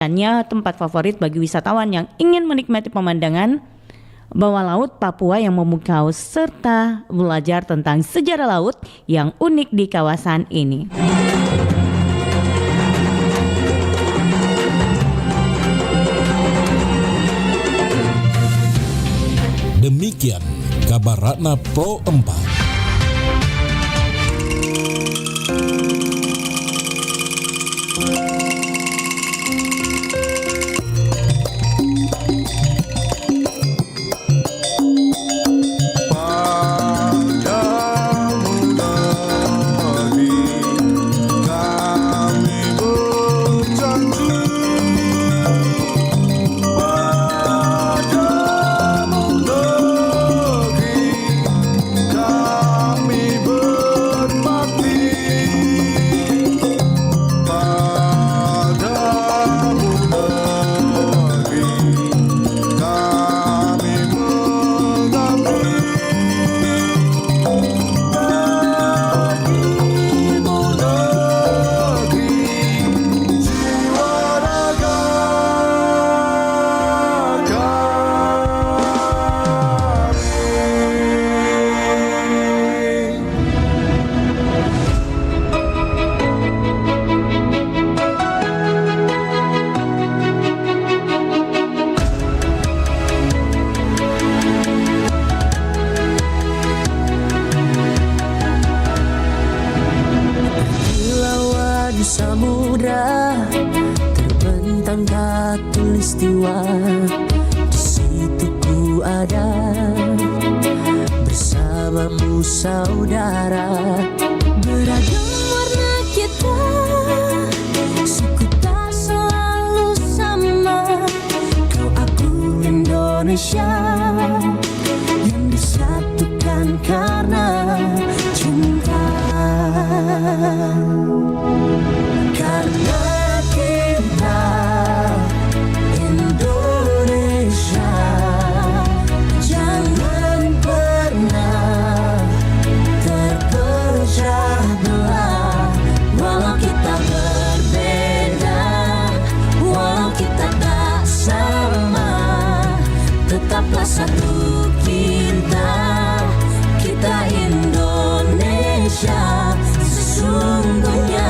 tempat favorit bagi wisatawan yang ingin menikmati pemandangan bawah laut Papua yang memukau serta belajar tentang sejarah laut yang unik di kawasan ini. Demikian kabar Ratna Pro 4. Samudra terbentang khatulistiwa, di situ ku ada bersamamu saudara. Beragam warna kita, suku tak selalu sama. Kau aku Indonesia yang disatukan karena cinta. Karena kita Indonesia, jangan pernah terpecah belah. Walau kita berbeda, walau kita tak sama, tetaplah satu kita, kita Indonesia sesungguhnya.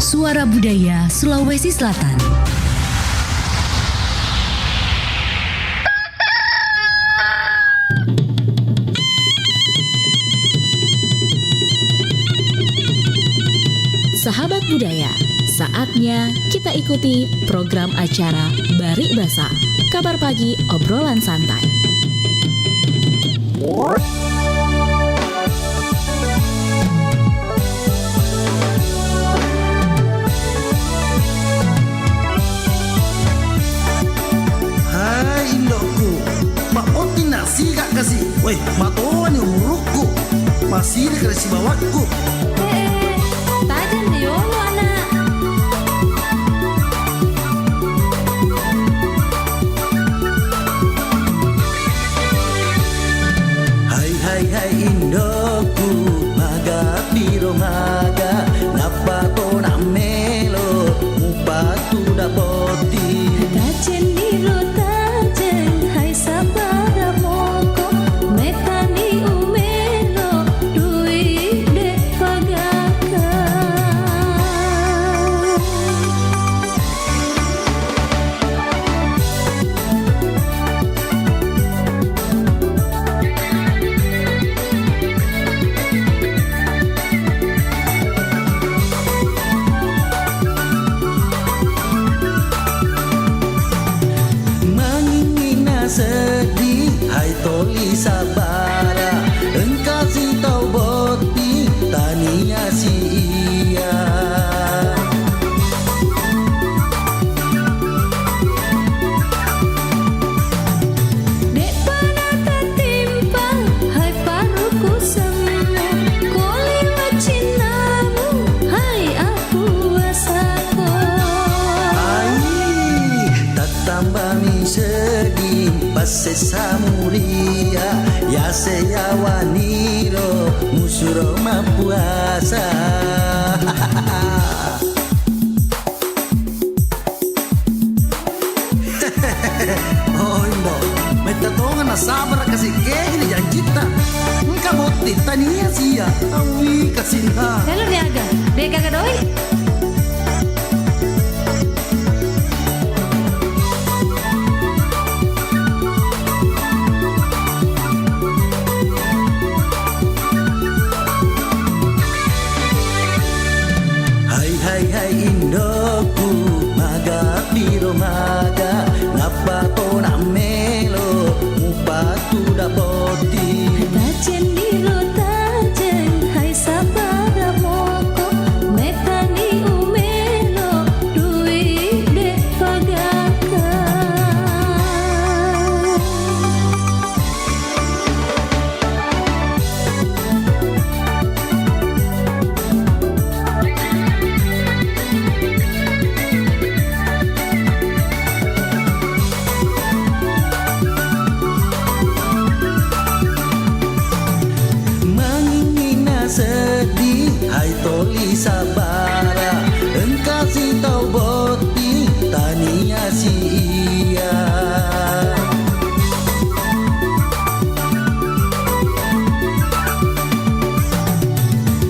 Suara Budaya Sulawesi Selatan. Sahabat budaya, saatnya kita ikuti program acara Barik Basa, kabar pagi obrolan santai. masih dekat si bawaku. Tajan di yolo anak. Hai hai hai Indoku, maga piro maga, napa to namelo, upatu dapoti. Tajan di ro tajan, hai sabara moko, mekani umelo, duit dek pagaka. Mangingina sedih, hai toli sabara, engkau si tau boti, tania si iya. Dek panata timpang, hai paruku semu, koli wacinamu, hai aku asako. Ai, tak tambah mi sedih, pase samuria, ya seya waniro, musuro mapuasa. Oh Indo, meta tonga na sabar kasi kegini yang kita. Engkau boti tania sia, awi kasinta. Kalau niaga, dek kagak doi. Hai hai hai Indoku, maga piro maga, napa to namelo, upatu dapoti. Tajan di ro tajan, hai sabara moko, mekani umelo, duit dek pagaka. Mangingina sedih, hai toli sabara, engkau si tau boti, tania si iya.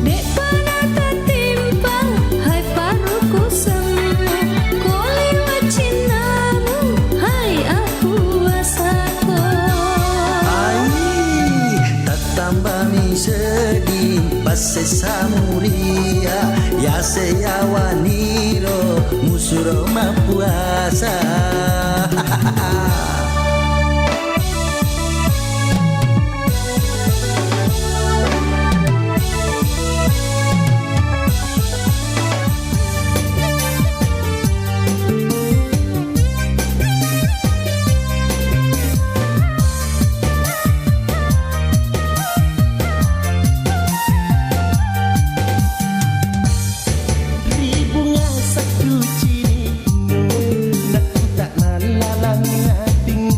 Dek panata timpang, hai paruku semu, koli wacinamu, hai aku asako. Ai, tak tambah mi sedih, pase samuria, ya seya waniro, musuro mapuasa. Bunga satu ciri, nak tak nalalang tinggi.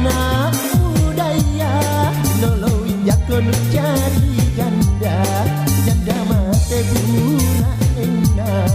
anak budaya noloi jakon cari janda janda mate guna enak.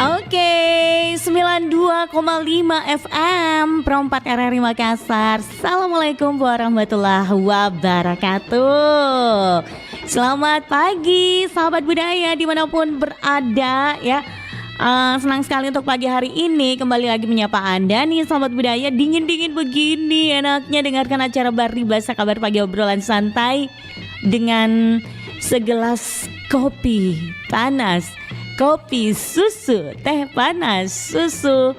Oke, 92,5 FM Perempat RRI Makassar. Assalamualaikum warahmatullahi wabarakatuh. Selamat pagi sahabat budaya dimanapun berada ya. Senang sekali untuk pagi hari ini kembali lagi menyapa Anda nih sahabat budaya. Dingin-dingin begini enaknya dengarkan acara Baribasa Kabar Pagi, obrolan santai dengan segelas kopi panas, kopi susu, teh panas, susu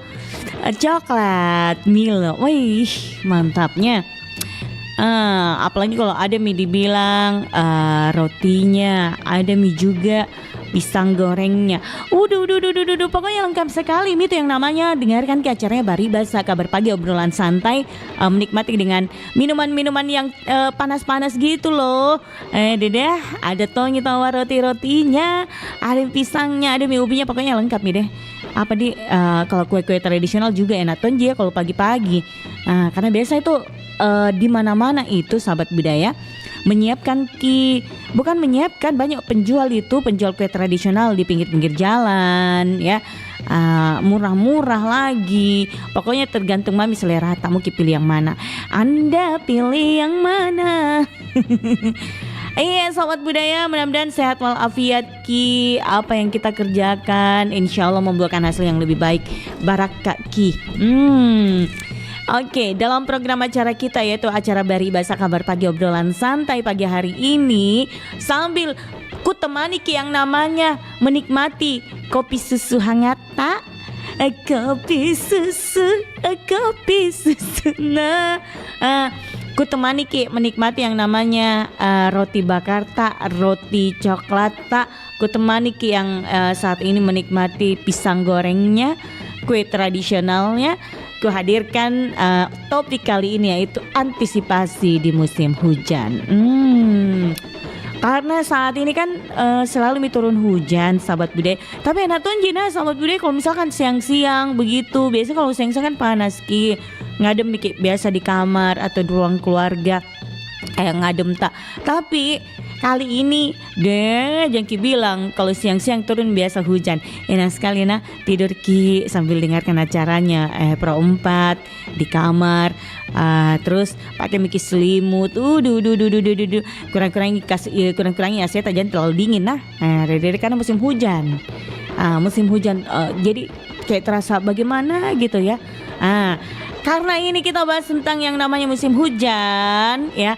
coklat, Milo. Wih, mantapnya. Apalagi kalau ada mie dibilang rotinya, ada mie juga, pisang gorengnya. Pokoknya lengkap sekali. Itu yang namanya dengarkan ke acaranya Baribasa Kabar Pagi, obrolan santai, menikmati dengan minuman-minuman yang panas-panas gitu loh. Deh, ada tongi tawar roti-rotinya, ada pisangnya, ada mie ubinya, pokoknya lengkap nih deh. Apa kalau kue-kue tradisional juga enak tonji ya kalau pagi-pagi. Karena biasa itu di mana-mana itu sahabat budaya bukan menyiapkan banyak penjual kue tradisional di pinggir-pinggir jalan ya, murah-murah lagi. Pokoknya tergantung mami selera tamu, pilih yang mana. Anda pilih yang mana? Iya sobat budaya, mudah-mudahan sehat walafiat Ki. Apa yang kita kerjakan insya Allah membuahkan hasil yang lebih baik. Barakah Ki. Oke, dalam program acara kita yaitu acara Bari Basa Kabar Pagi Obrolan Santai pagi hari ini, sambil ku temani Ki yang namanya menikmati kopi susu hangat tak? Kopi susu nah, ku temani Ki menikmati yang namanya roti bakar tak, roti coklat tak. Ku temani Ki yang saat ini menikmati pisang gorengnya, kue tradisionalnya. Ku hadirkan topik kali ini yaitu antisipasi di musim hujan. Karena saat ini kan selalu turun hujan sahabat budaya. Tapi enak tuh Jina sahabat budaya kalau misalkan siang-siang begitu. Biasanya kalau siang-siang kan panas Ki, ngadem biasa di kamar atau di ruang keluarga. Ngadem tak. Tapi kali ini deh Jangki bilang kalau siang-siang turun biasa hujan. Enak sekali nah tidur Ki sambil dengarkan acaranya Pro 4 di kamar. Terus pakai miki selimut. Kurang-kurangi AC jangan terlalu dingin nah. Karena musim hujan. Musim hujan jadi kayak terasa bagaimana gitu ya. Karena ini kita bahas tentang yang namanya musim hujan ya,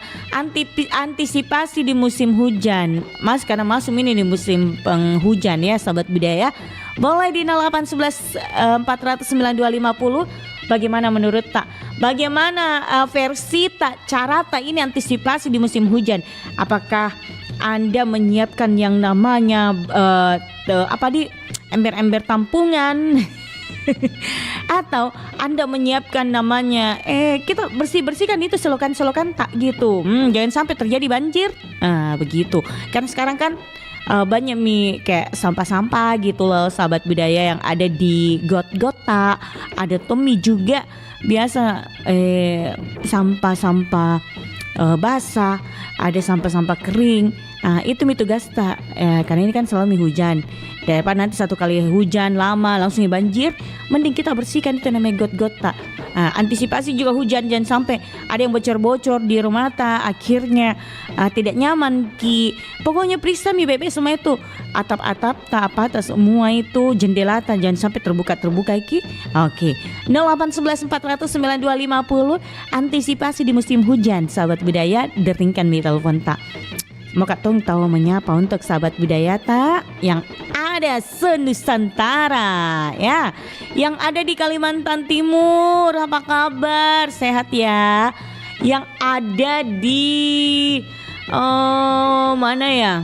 antisipasi di musim hujan. Mas karena masuk ini di musim penghujan ya sahabat budaya. Boleh di 0811 400 9250. Bagaimana menurut tak? Bagaimana versi tak, cara tak ini antisipasi di musim hujan? Apakah Anda menyiapkan yang namanya ember-ember tampungan? Atau Anda menyiapkan namanya kita bersihkan itu selokan-selokan tak gitu. Jangan sampai terjadi banjir. Begitu. Kan sekarang kan banyak kayak sampah-sampah gitu loh sahabat budaya yang ada di got-got tak. Ada tomi juga biasa sampah-sampah basah, ada sampah-sampah kering. Itu tugas tak karena ini kan selalu hujan. Daripada nanti satu kali hujan lama langsung banjir, mending kita bersihkan itu namanya got-got tak. Antisipasi juga hujan, jangan sampai ada yang bocor-bocor di rumah tak, akhirnya tidak nyaman Ki. Pokoknya periksa bebek semua itu, atap-atap tak apa atas semua itu, jendela tak jangan sampai terbuka Ki. Oke. 0811 400 9250 antisipasi di musim hujan sahabat budaya, deringkan di telepon tak. Mau katong tahu menyapa untuk sahabat budaya tak yang ada se-Nusantara ya, yang ada di Kalimantan Timur, apa kabar? Sehat ya? Yang ada di mana ya?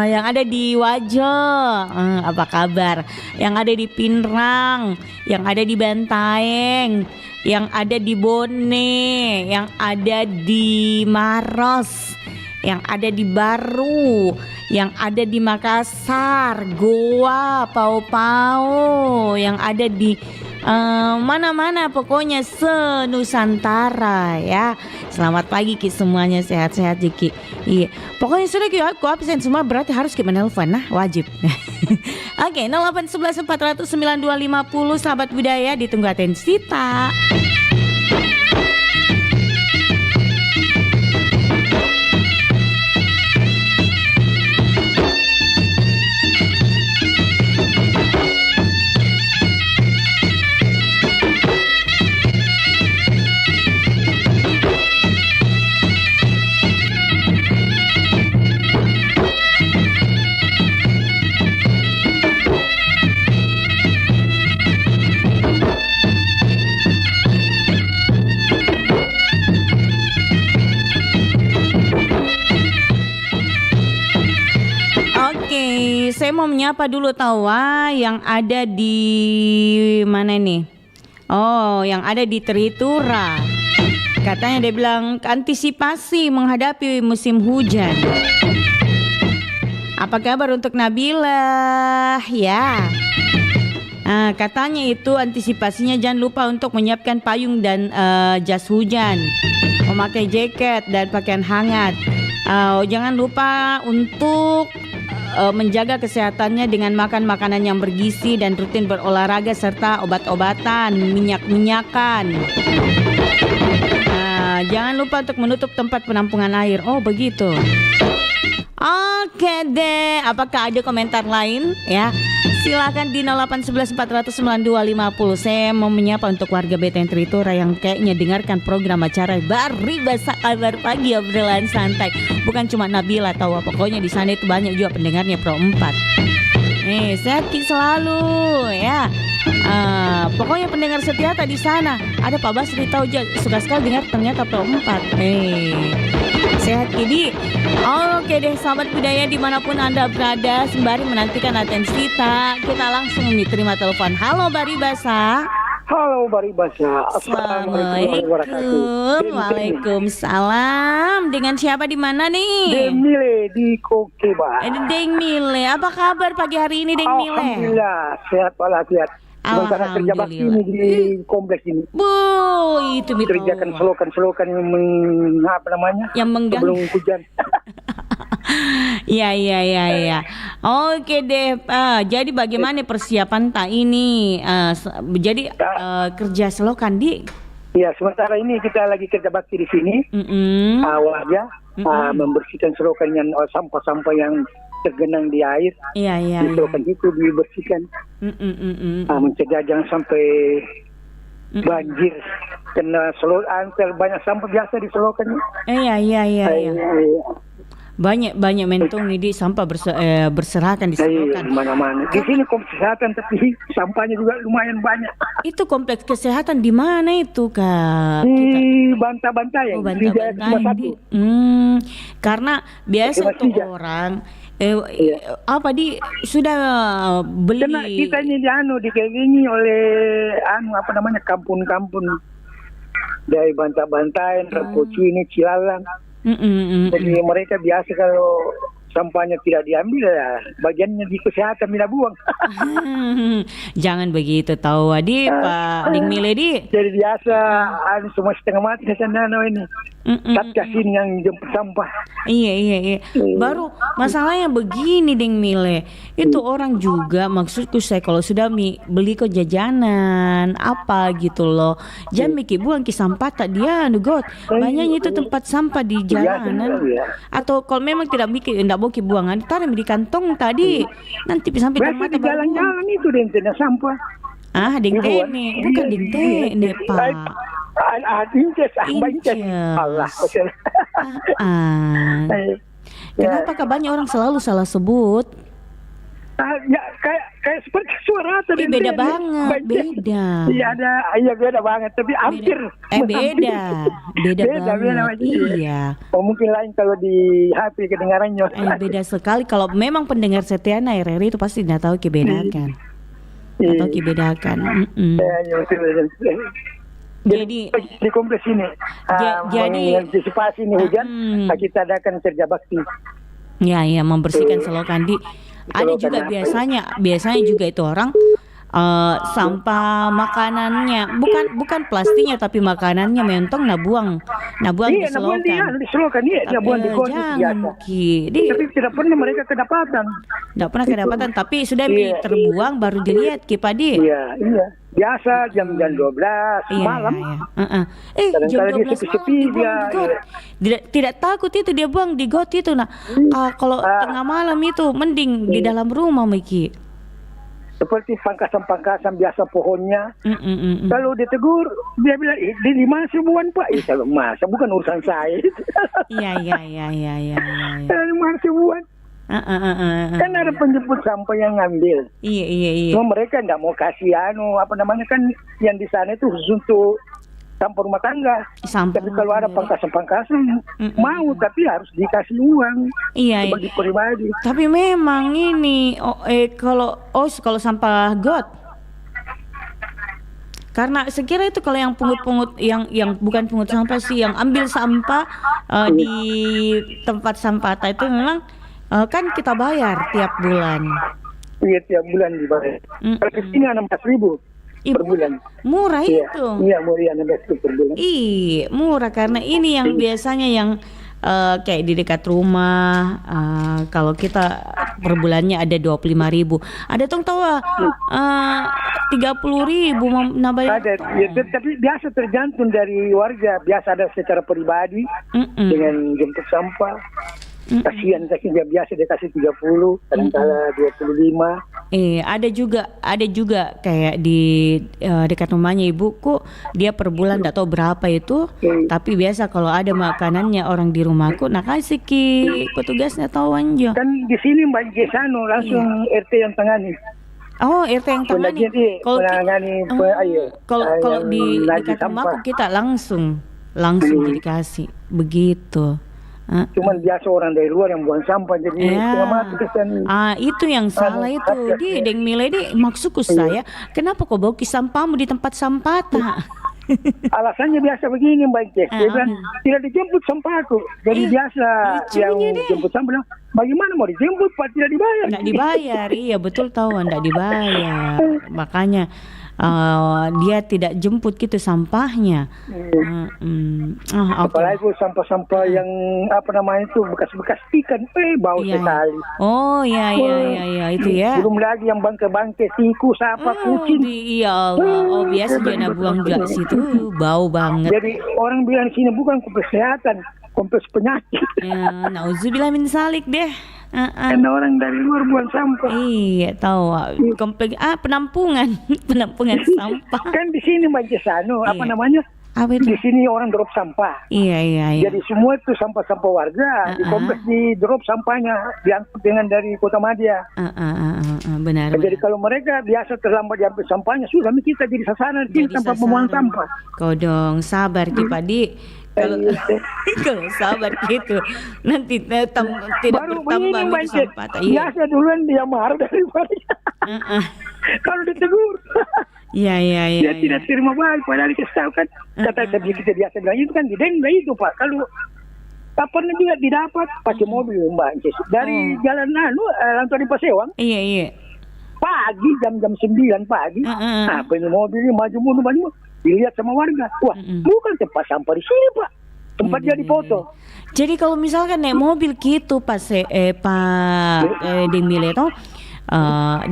Yang ada di Wajo, apa kabar? Yang ada di Pinrang, yang ada di Bantaeng, yang ada di Bone, yang ada di Maros, yang ada di Baru, yang ada di Makassar, Goa, Pau-Pau, yang ada di mana-mana pokoknya se-Nusantara ya. Selamat pagi Ki semuanya, sehat-sehat Ki. Iya. Pokoknya sudah Ki, aku absen semua berarti harus Ki menelpon nah, wajib. Oke, 0811 400 9250 sahabat budaya, ditunggu atensi tak. Saya mau menyapa dulu tawa yang ada di mana nih? Oh, yang ada di Tritura. Katanya dia bilang antisipasi menghadapi musim hujan. Apa kabar untuk Nabila? Ya. Katanya itu antisipasinya jangan lupa untuk menyiapkan payung dan jas hujan, memakai jaket dan pakaian hangat. Jangan lupa untuk menjaga kesehatannya dengan makan makanan yang bergizi dan rutin berolahraga serta obat-obatan, minyak-minyakan. jangan lupa untuk menutup tempat penampungan air. Oh begitu. Oke deh, apakah ada komentar lain ya? Silakan di 0811 400 9250. Saya mau menyapa untuk warga Beteng Tritura yang kayaknya dengarkan program acara Bari Basa Kabar Pagi Obrolan Santai. Bukan cuma Nabila tahu, pokoknya di sana itu banyak juga pendengarnya Pro 4. Sehat selalu ya. Pokoknya pendengar setia di sana. Ada Pak Basri tahu suka sekali dengar ternyata Pro 4. Sehat Kidi. Oke deh sahabat budaya dimanapun Anda berada, sembari menantikan atensi kita langsung terima telepon. Halo Bari Basa. Halo Bari Basa. Assalamualaikum. Waalaikumsalam. Dengan siapa di mana nih? Demile di Kokeba. Deng Mile, apa kabar pagi hari ini Deng Mile? Alhamdulillah sehat walafiat. Sementara kerja bakti ini di kompleks ini. Bu, itu kerjakan selokan yang yang mengganggu sebelum hujan. Ya. Oke deh. Jadi bagaimana persiapan ini? Jadi kerja selokan di? Ya, sementara ini kita lagi kerja bakti di sini. Awalnya membersihkan selokan yang sampah-sampah yang tergenang di air. Iya. Di selokan itu dibersihkan. Mencegah jangan sampai banjir karena banyak sampah biasa di selokan. Iya. Banyak mentung ini sampah berserakan di selokan. Mana-mana. Di sini kompleks kesehatan tapi sampahnya juga lumayan banyak. Itu kompleks kesehatan di mana itu Kak? Di Banta-Banta ya. Banta-Banta. Karena biasa tuh orang sudah beli. Karena kita ini dikelilingi oleh kampung-kampung dari Banta-Bantain, Rapoci ini Cilalang. Jadi mereka biasa kalau sampahnya tidak diambil ya bagiannya di kesehatan tidak buang. Jangan begitu tahu Pak Ding Miledi. Jadi biasa semua setengah mati di sana ini. Satgasin yang jemput sampah. Iya. Baru masalahnya begini Ding Mile. Itu orang juga maksudku saya kalau sudah beli kok jajanan apa gitu loh. Jangan mikir buang ke sampah tak dia nugot. Banyaknya itu tempat sampah di jalanan. Atau kalau memang tidak mau buangan taruh di kantong tadi. Nanti sampai di jalan-jalan itu dentenya sampah. Ding tene, bukan ding tene Pak. Allah. Kenapa banyak orang selalu salah sebut? Ya kayak seperti suara tadi. Beda banget, beda. Iya beda banget, tapi hampir. Beda banget. Iya. Mungkin lain kalau di HP kedengarannya. Beda sekali. Kalau memang pendengar setia RRI itu pasti tidak tahu kebedakan. Atau kebedakan. Jadi di kompleks ini jadi antisipasi ini hujan kita adakan kerja bakti. Ya membersihkan selokan di. Ada juga biasanya juga itu orang sampah makanannya bukan plastiknya tapi makanannya mentong buang di selokan. Di selokan buang di got biasa. Tapi tidak pernah mereka kedapatan. Tidak pernah kedapatan tapi sudah terbuang baru dilihat Kipadi. Iya. Biasa jam 12 malam. Jam 12 malam tidak takut itu dia buang di got itu. Kalau tengah malam itu mending di dalam rumah Miki. Seperti pangkasan-pangkasan biasa pohonnya. Kalau ditegur dia bilang di masa buan Pak. Kalau masa bukan urusan saya. Iya. Masa buan. Kan ada penjemput sampah yang ngambil. Iya. Cuma mereka tidak mau kasih kan yang di sana itu khusus untuk sampah rumah tangga. Tapi kalau ada pangkasan mau tapi harus dikasih uang. Iya. Bagi pribadi. Tapi memang ini kalau sampah got. Karena sekira itu kalau yang pungut-pungut yang bukan pungut sampah sih yang ambil sampah di tempat sampah itu memang kan kita bayar tiap bulan. Iya tiap bulan dibayar. Kalau ke sini 16.000 per bulan. Murah itu. Iya murah 16.000 per bulan. Murah karena ini yang biasanya yang kayak di dekat rumah kalau kita per bulannya ada 25.000. Ada tahu 30.000 nak bayar. Ada, ya, tapi biasa tergantung dari warga. Biasa ada secara pribadi dengan jemput sampah. Kasihan dia biasa dia kasih 30, kadang-kala 25. Ada juga kayak di dekat rumahnya ibuku, dia per bulan enggak tahu berapa itu, tapi biasa kalau ada makanannya orang di rumahku, nah kasih ki petugasnya tahu aja. Kan di sini Mbak Jesano langsung RT yang tangani. Oh, RT yang tangani. Kalau di dekat rumahku kita langsung jadi kasih begitu. Cuman biasa orang dari luar yang buang sampah jadi mati kesan. Itu yang salah itu. Di Deng Mile di maksudku saya, kenapa kau bawa sampahmu di tempat sampah tak? Alasannya biasa begini Mbak Jess. Dia bilang tidak dijemput sampahku. Jadi biasa yang jemput sampah bilang, bagaimana mau dijemput Pak, tidak dibayar. Tidak dibayar, iya betul tahu tidak dibayar. Makanya dia tidak jemput gitu sampahnya. Apalagi sampah-sampah yang apa namanya itu bekas-bekas ikan, bau sekali. Oh iya itu ya. Belum lagi yang bangke-bangke tikus, kucing. Iya Allah. Biasa dia buang juga situ, bau banget. Jadi orang bilang sini bukan kompleks kesehatan, kompleks penyakit. Nauzubillah min zalik deh. Karena orang dari luar buang sampah. Iya tahu. Kompleks penampungan sampah. Kan di sini Mbak Jesano, apa namanya? Apa itu? Di sini orang drop sampah. Iya. Jadi semua itu sampah-sampah warga di kompleks di drop sampahnya diangkut dengan dari Kota Madya. Benar. Jadi kalau mereka biasa terlambat diambil sampahnya, sudah kita jadi sasaran di tempat pembuangan sampah. Kau dong sabar Ki Padi. Kalau sabar gitu nanti tidak bertambah sampah. Biasa duluan dia marah daripada kalau ditegur. Iya. Dia tidak terima baik padahal dikasih kan. Kata kita biasa bilang itu kan di Denda itu Pak. Kalau kapan juga didapat pakai mobil Mbak Cis. Dari jalan Lantai Pasewang. Iya. Pagi jam 9 pagi. Apa ini mobilnya maju mundur. Dilihat sama warga, wah bukan tempat sampah di sini Pak, tempat dia dipoto. Jadi kalau misalkan naik mobil gitu Pak Deng Mile toh,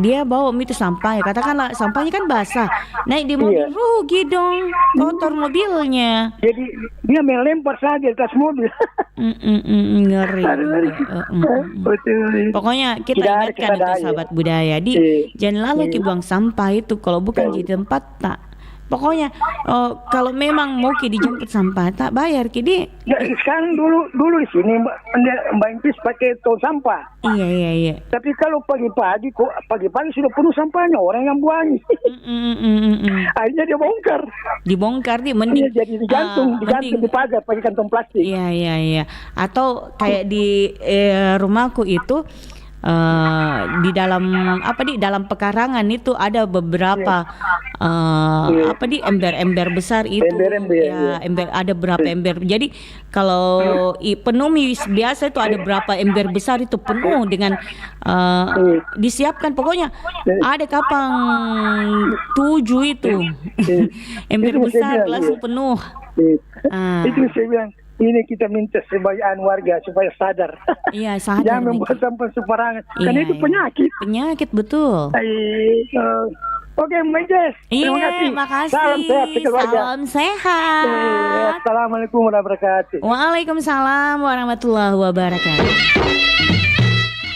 dia bawa itu sampah, katakanlah sampahnya kan basah, naik di mobil rugi dong, kotor mobilnya. Jadi dia melempar saja di atas mobil. Ngeri. Pokoknya kita ingatkan untuk sahabat budaya, jangan lalu buang sampah itu kalau bukan di tempat tak. Pokoknya kalau memang mau dijemput sampah tak bayar Ki. Sekarang dulu di sini Mbak Intis pakai tong sampah. Iya. Tapi kalau pagi-pagi sudah penuh sampahnya orang yang buang. Akhirnya dia bongkar. Mending jadi digantung di pagar pakai kantong plastik. Iya. Atau kayak di rumahku itu di dalam pekarangan itu ada beberapa ember-ember besar itu. Ember ada berapa ember. Jadi kalau penuh biasa itu ada berapa ember besar itu penuh dengan disiapkan pokoknya ada kapang 7 itu. Ember besar langsung penuh. Itu saya bilang ini kita minta sebagian warga supaya sadar. Iya, sadar. Jangan membuat sampah sembarangan. Karena itu penyakit. Penyakit betul. Oke, Mbak Jess. Terima kasih. Makasih. Salam sehat keluarga. Salam sehat. Assalamualaikum warahmatullahi wabarakatuh. Waalaikumsalam warahmatullahi wabarakatuh.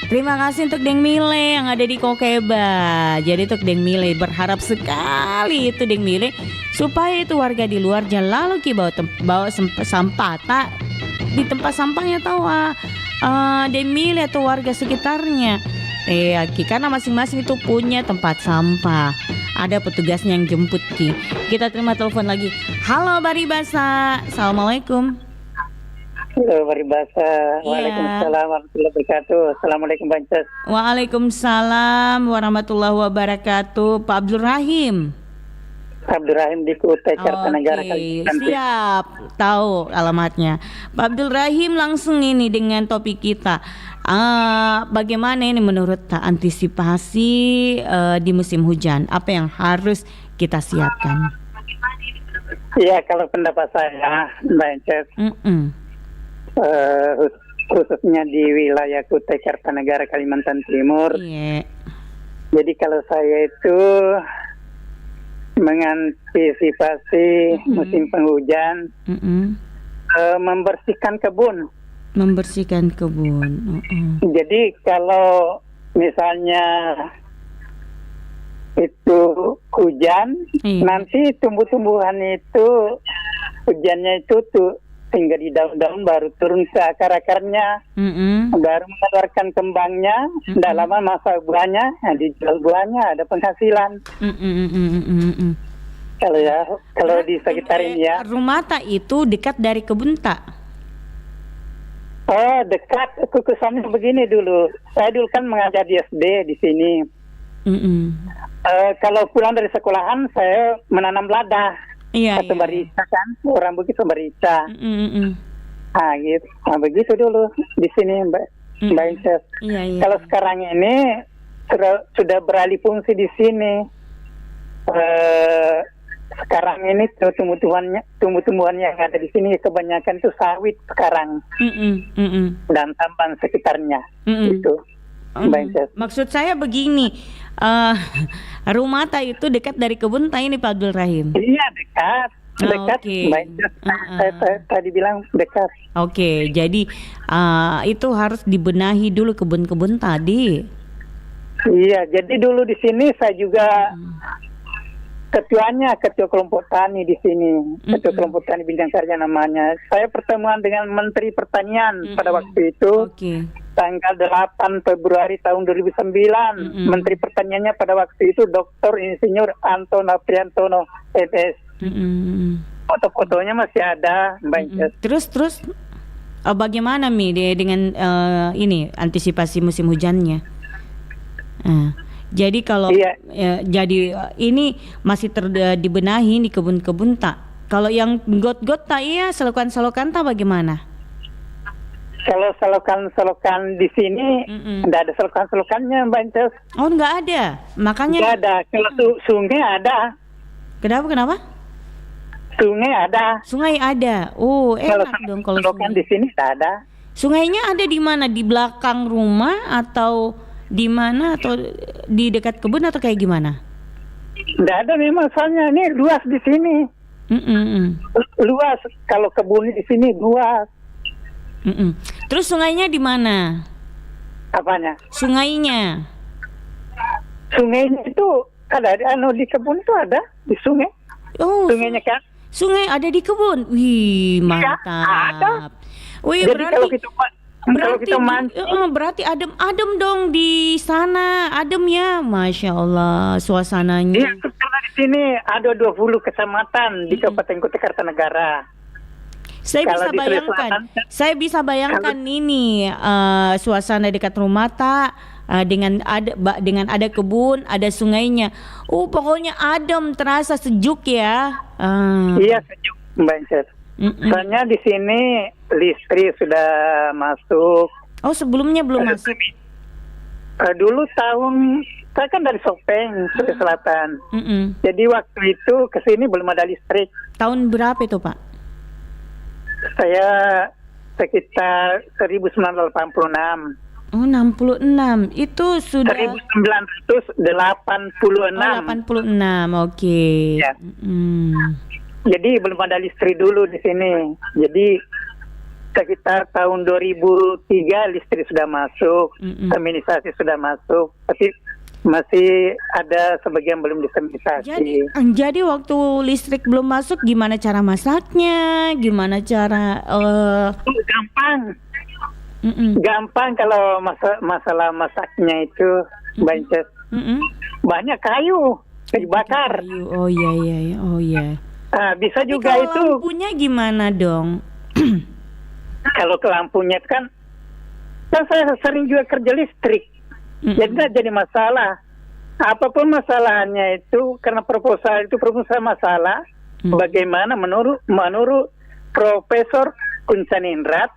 Terima kasih untuk Deng Mile yang ada di Kokeba. Jadi untuk Deng Mile berharap sekali itu Deng Mile supaya itu warga di luar jangan lalu bawa sampah tak di tempat sampahnya tahu Deng Mile atau warga sekitarnya. Karena masing-masing itu punya tempat sampah. Ada petugasnya yang jemput Ki. Kita terima telepon lagi. Halo Baribasa. Assalamualaikum. Halo Baribasa. Waalaikumsalam warahmatullahi wabarakatuh. Assalamualaikum Bancas. Waalaikumsalam warahmatullahi wabarakatuh. Pak Abdul Rahim. Abdul Rahim di Kutai Kartanegara. Siap, tahu alamatnya. Pak Abdul Rahim langsung ini dengan topik kita. Bagaimana ini menurut antisipasi di musim hujan? Apa yang harus kita siapkan? Ya, kalau pendapat saya, Bancas. Khususnya di wilayah Kutai Kartanegara Kalimantan Timur. Yeah. Jadi kalau saya itu mengantisipasi musim penghujan, membersihkan kebun. Membersihkan kebun. Jadi kalau misalnya itu hujan, nanti tumbuh-tumbuhan itu hujannya itu tuh tinggal di daun-daun baru turun ke akar-akarnya, baru mengeluarkan kembangnya, tidak lama masa buahnya, dijual buahnya ada penghasilan. Kalau di sekitar ini ya. Rumata itu dekat dari kebun tak? Oh, dekat. Kesannya begini dulu. Saya dulu kan mengajar di SD di sini. Kalau pulang dari sekolahan, saya menanam lada. Atau merica kan, orang Bugis merica. Gitu. Nah, begitu dulu di sini, Mbak Inces. Kalau sekarang ini sudah beralih fungsi di sini. Sekarang ini tumbuh-tumbuhan yang ada di sini kebanyakan itu sawit sekarang. Dan tambahan sekitarnya. Itu. Maksud saya begini, Rumata itu dekat dari kebun tak ini Pak Abdul Rahim? Iya, dekat. Saya tadi bilang dekat. Jadi itu harus dibenahi dulu kebun-kebun tadi. Iya, jadi dulu di sini saya juga ketua kelompok tani di sini, ketua kelompok tani Bintang Karya namanya. Saya pertemuan dengan Menteri Pertanian pada waktu itu. Tanggal 8 Februari tahun 2009, Menteri Pertaniannya pada waktu itu Dr. Insinyur Anton Apriantono, MS. Foto-fotonya masih ada, Mbak Inces. Terus bagaimana dengan ini antisipasi musim hujannya? Jadi kalau jadi ini masih dibenahi di kebun-kebun tak? Kalau yang got-got tak selokan-selokan tak bagaimana? Kalau selokan di sini tidak ada selokannya, Mbak Inces. Oh, nggak ada. Makanya nggak ada. Kalau sungai ada. Kenapa? Sungai ada. Oh, enak dong kalau selokan sungai. Di sini tidak ada. Sungainya ada di mana? Di belakang rumah atau di mana? Atau di dekat kebun atau kayak gimana? Tidak ada memang, soalnya ini luas di sini. Luas. Kalau kebun di sini luas. Terus sungainya di mana? Apanya? Sungainya itu ada di kebun itu ada di sungai. Oh, sungainya kan? Sungai ada di kebun. Wih, mantap. Ya, ada. Wih, jadi berarti adem dong di sana. Adem ya, Masya Allah suasananya. Iya, karena di sini ada 20 kecamatan di Kabupaten Kutai Kartanegara. Saya bisa bayangkan ini suasana dekat Rumata dengan ada kebun, ada sungainya. Pokoknya adem, terasa sejuk ya. Iya, sejuk, Mbak Inces. Soalnya di sini listrik sudah masuk. Oh, sebelumnya belum masuk. Dulu saya kan dari Sopeng, Sulawesi Selatan. Jadi waktu itu ke sini belum ada listrik. Tahun berapa itu, Pak? Saya sekitar 1986. Oh, 66. Itu sudah 1986. 86, oke. Ya. Jadi belum ada listrik dulu di sini. Jadi sekitar tahun 2003 listrik sudah masuk, seminisasi sudah masuk, tapi masih ada sebagian belum diseminisasi. Jadi waktu listrik belum masuk, gimana cara masaknya? Gimana cara? Gampang. Gampang kalau masalah masaknya itu, Bances. Banyak kayu dibakar. Oh iya. Bisa tapi juga kalau itu. Lampunya gimana dong? Kalau ke lampunya kan saya sering juga kerja listrik. Jadi tidak jadi masalah. Apapun masalahnya itu, karena proposal masalah. Bagaimana menurut Profesor Kuncanindrat,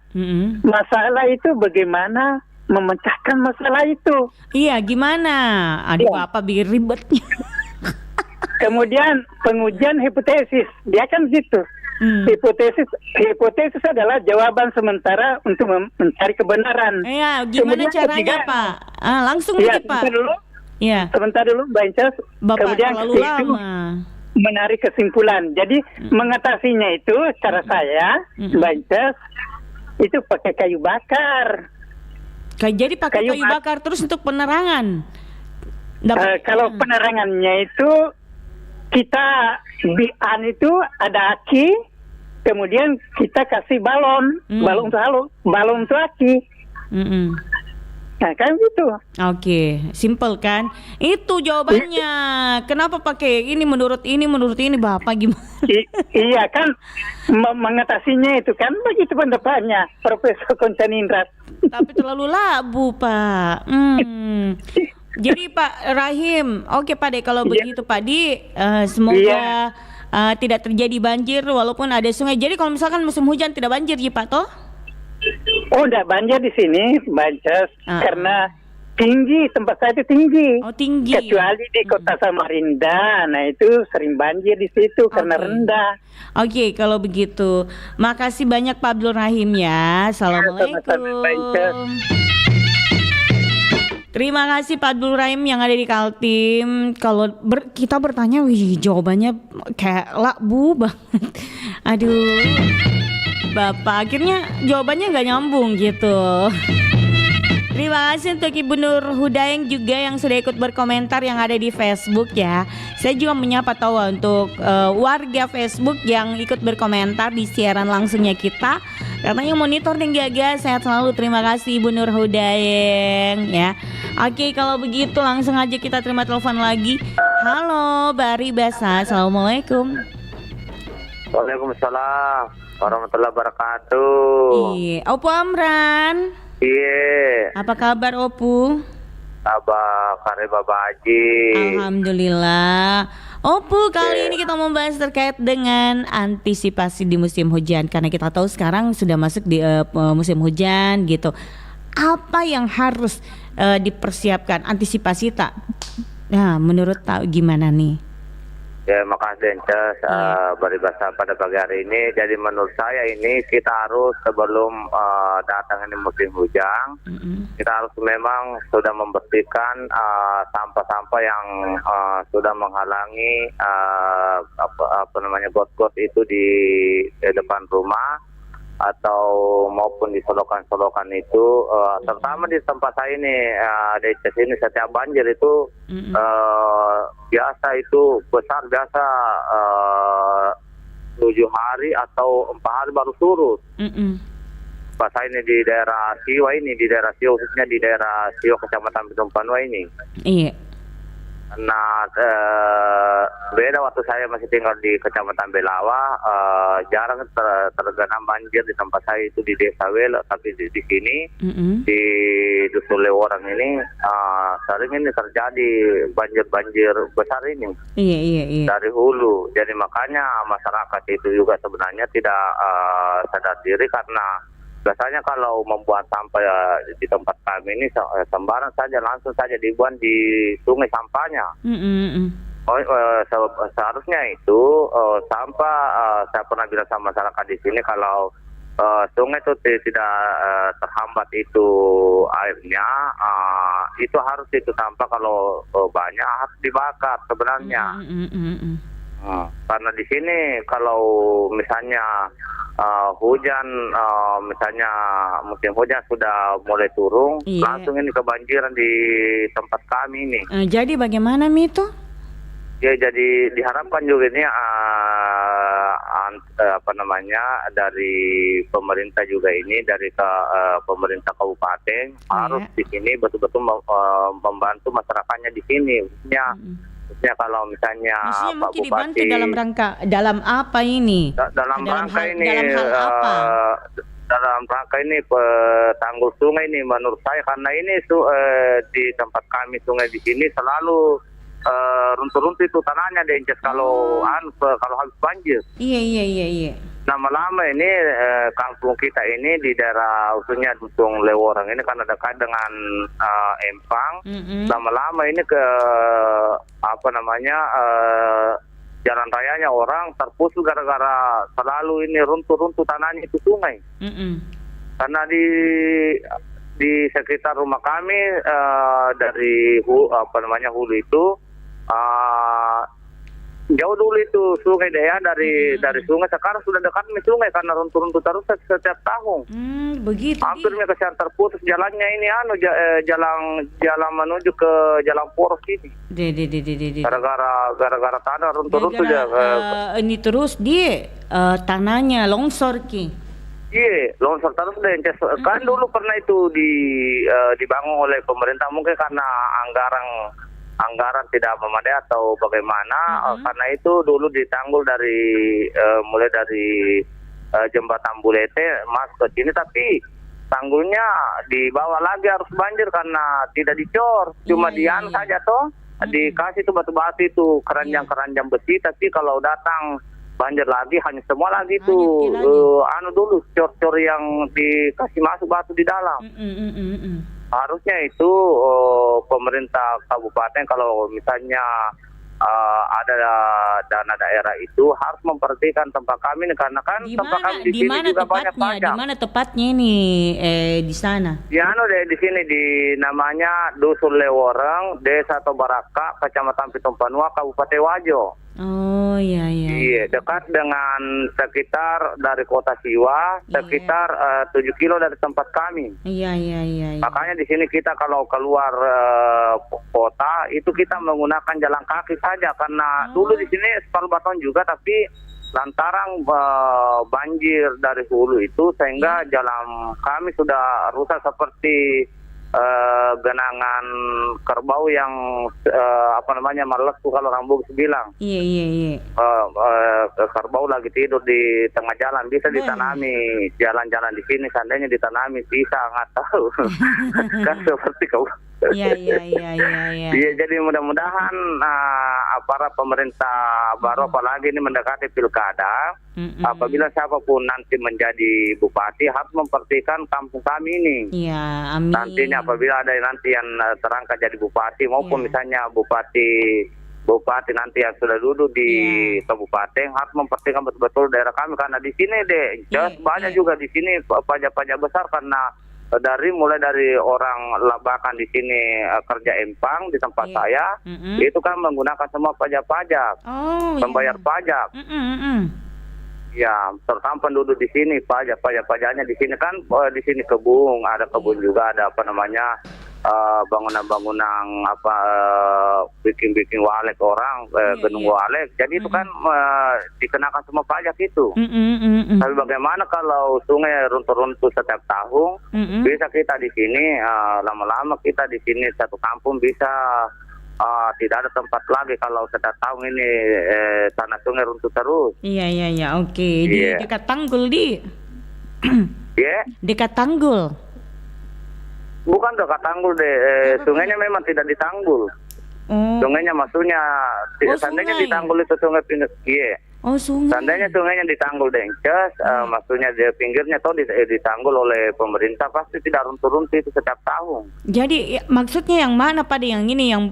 masalah itu bagaimana memecahkan masalah itu. Iya, gimana? Aduh, apa bikin ribetnya? Kemudian pengujian hipotesis, dia kan gitu. Hipotesis adalah jawaban sementara untuk mencari kebenaran. Iya, gimana caranya, Pak? Langsung aja, Pak. Sebentar dulu, Mbak Inces. Bapak kemudian terlalu lama. menarik kesimpulan. Jadi mengatasinya itu cara saya baca itu pakai kayu bakar. Jadi pakai kayu bakar terus untuk penerangan. Kalau penerangannya itu kita bian itu ada aki, kemudian kita kasih balon untuk aki. Nah kan gitu. Oke, simple kan? Itu jawabannya. Kenapa pakai ini menurut ini Bapak gimana? Iya kan, mengatasinya itu kan begitu pendapatnya Profesor Koncanindra. Tapi terlalu labu Pak. Jadi Pak Rahim, oke Pak De, kalau begitu Pak Di, semoga tidak terjadi banjir walaupun ada sungai. Jadi kalau misalkan musim hujan tidak banjir ya Pak toh? Oh, enggak banjir di sini, banjir karena tinggi, tempat saya itu tinggi. Oh, tinggi. Kecuali di kota Samarinda, nah itu sering banjir di situ karena rendah. Oke, kalau begitu, makasih banyak Pak Abdul Rahim ya. Assalamualaikum. Terima kasih Pak Abdul Rahim yang ada di Kaltim. Kalau kita bertanya, jawabannya kayak lakbu banget. Aduh. Bapak akhirnya jawabannya nggak nyambung gitu. Terima kasih untuk Ibu Nur Hudaeng juga yang sudah ikut berkomentar yang ada di Facebook ya. Saya juga menyapa tahu untuk warga Facebook yang ikut berkomentar di siaran langsungnya kita. Karena yang monitor dan jaga sehat selalu. Terima kasih Ibu Nur Hudaeng ya. Oke, kalau begitu langsung aja kita terima telepon lagi. Halo Bari Basa, Assalamualaikum. Waalaikumsalam warahmatullahi wabarakatuh. Iya, Opu Amran. Iya. Apa kabar Opu? Kabar kare Bapak Haji. Alhamdulillah. Opu, kali ini kita membahas terkait dengan antisipasi di musim hujan. Karena kita tahu sekarang sudah masuk di musim hujan gitu. Apa yang harus dipersiapkan, antisipasi tak? Nah, menurut tahu gimana nih? Ya, makasih Dences beribasa pada pagi hari ini. Jadi menurut saya ini kita harus sebelum datang ini musim hujan, kita harus memang sudah membersihkan sampah-sampah yang sudah menghalangi got-got itu di depan rumah atau maupun di solokan-solokan itu, terutama di tempat saya ini di sini setiap banjir itu biasa itu besar, biasa 7 hari atau 4 hari baru surut. Pas saya ini di daerah Siwa ini, di daerah Siwa, khususnya di daerah Siwa Kecamatan Bidung Panua ini. Iya. Nah, beda waktu saya masih tinggal di Kecamatan Belawa, jarang tergenang banjir di tempat saya itu di Desa Welo, tapi di sini di Dusun Leworang ini sering ini terjadi banjir besar ini. Iya. Dari hulu. Jadi makanya masyarakat itu juga sebenarnya tidak sadar diri, karena biasanya kalau membuang sampah di tempat kami ini sembarang saja, langsung saja dibuang di sungai sampahnya. Seharusnya itu sampah, saya pernah bilang sama masyarakat di sini, kalau sungai itu tidak terhambat itu airnya, itu harus itu sampah kalau banyak harus dibakar sebenarnya. Karena di sini kalau misalnya hujan, misalnya musim hujan sudah mulai turun, langsung ini kebanjiran di tempat kami ini. Jadi bagaimana Mito? Ya, jadi diharapkan juga ini dari pemerintah juga ini, dari pemerintah kabupaten harus di sini betul-betul membantu masyarakatnya di sini, khususnya kalau misalnya Pak Bupati dibantu dalam apa ini? Dalam rangka hal apa? Dalam rangka ini tanggul sungai ini, menurut saya karena ini di tempat kami sungai di sini selalu runtuh-runtuh itu tanahnya Dences kalau habis banjir. Iya. Lama-lama ini kampung kita ini di daerah khususnya Dusun Leworang ini kan dekat dengan Empang. Lama-lama ini jalan rayanya orang terputus gara-gara selalu ini runtuh-runtuh tanahnya itu sungai. Karena di sekitar rumah kami dari hulu itu Jauh dulu itu sungai deh ya, dari sungai sekarang sudah dekat nih sungai karena runtuh-runtuh terus setiap tahun. Begitu. Hampir kesan terputus jalannya ini jalan menuju ke jalan poros ini. Gara-gara tanah runtuh-runtuh ini terus dia tanahnya longsor ki. Iya, longsor terus deh. Kan dulu pernah itu dibangun oleh pemerintah mungkin karena anggaran tidak memadai atau bagaimana, karena itu dulu ditanggul mulai dari jembatan Bulete masuk ke sini, tapi tanggulnya dibawa lagi harus banjir karena tidak dicor, cuma dian saja toh, dikasih tuh batu-batu itu keranjang-keranjang besi, tapi kalau datang banjir lagi hanya semua lagi tuh dulu cor-cor yang dikasih masuk batu di dalam. Harusnya itu pemerintah kabupaten kalau misalnya ada dana daerah itu harus memperhatikan tempat kami nih, karena kan tempat kami di sini juga banyak pajak. Di mana tepatnya ini di sana? Di sini di namanya Dusun Leworeng, Desa Tobaraka, Kecamatan Pitumpanua, Kabupaten Wajo. Oh iya. Iya, dekat dengan sekitar dari kota Siwa, sekitar 7 kilo dari tempat kami. Iya. Makanya di sini kita kalau keluar kota itu kita menggunakan jalan kaki saja, karena dulu di sini Separuh Baton juga, tapi lantaran banjir dari hulu itu sehingga jalan kami sudah rusak seperti genangan kerbau yang melesu kalau orang Bugis bilang. Iya. Kerbau lagi tidur di tengah jalan, bisa ditanami jalan-jalan di sini, seandainya ditanami bisa, nggak tahu. Kan seperti kau. Iya. Iya, jadi mudah-mudahan aparat pemerintah baru apalagi ini mendekati pilkada, apabila siapapun nanti menjadi bupati harus memperhatikan kampung kami ini. Iya, amin. Nantinya apabila ada nanti yang terangkat jadi bupati maupun misalnya bupati nanti yang sudah duduk di kabupaten harus memperhatikan betul-betul daerah kami, karena di sini banyak juga di sini pajak-pajak besar, karena mulai dari orang Labakan di sini kerja empang di tempat saya, itu kan menggunakan semua pajak-pajak, membayar pajak. Ya, terutama penduduk di sini pajaknya di sini kan di sini kebun, ada kebun juga, ada bangunan-bangunan bikin walek orang, gedung walek. Jadi itu kan dikenakan semua pajak itu. Tapi bagaimana kalau sungai runtuh-runtuh setiap tahun? Bisa kita di sini lama-lama kita di sini satu kampung bisa tidak ada tempat lagi kalau setiap tahun ini tanah sungai runtuh terus. Iya, oke. Di dekat tanggul dekat tanggul. Bukan dekat tanggul deh, sungainya memang tidak ditanggul. Sungainya maksudnya seandainya ditanggul itu sungai pinggir. Iya. Sungai. Seandainya sungainya ditanggul dengces, maksudnya di pinggirnya atau ditanggul oleh pemerintah, pasti tidak runtuh-runtuh itu setiap tahun. Jadi maksudnya yang mana pada yang ini yang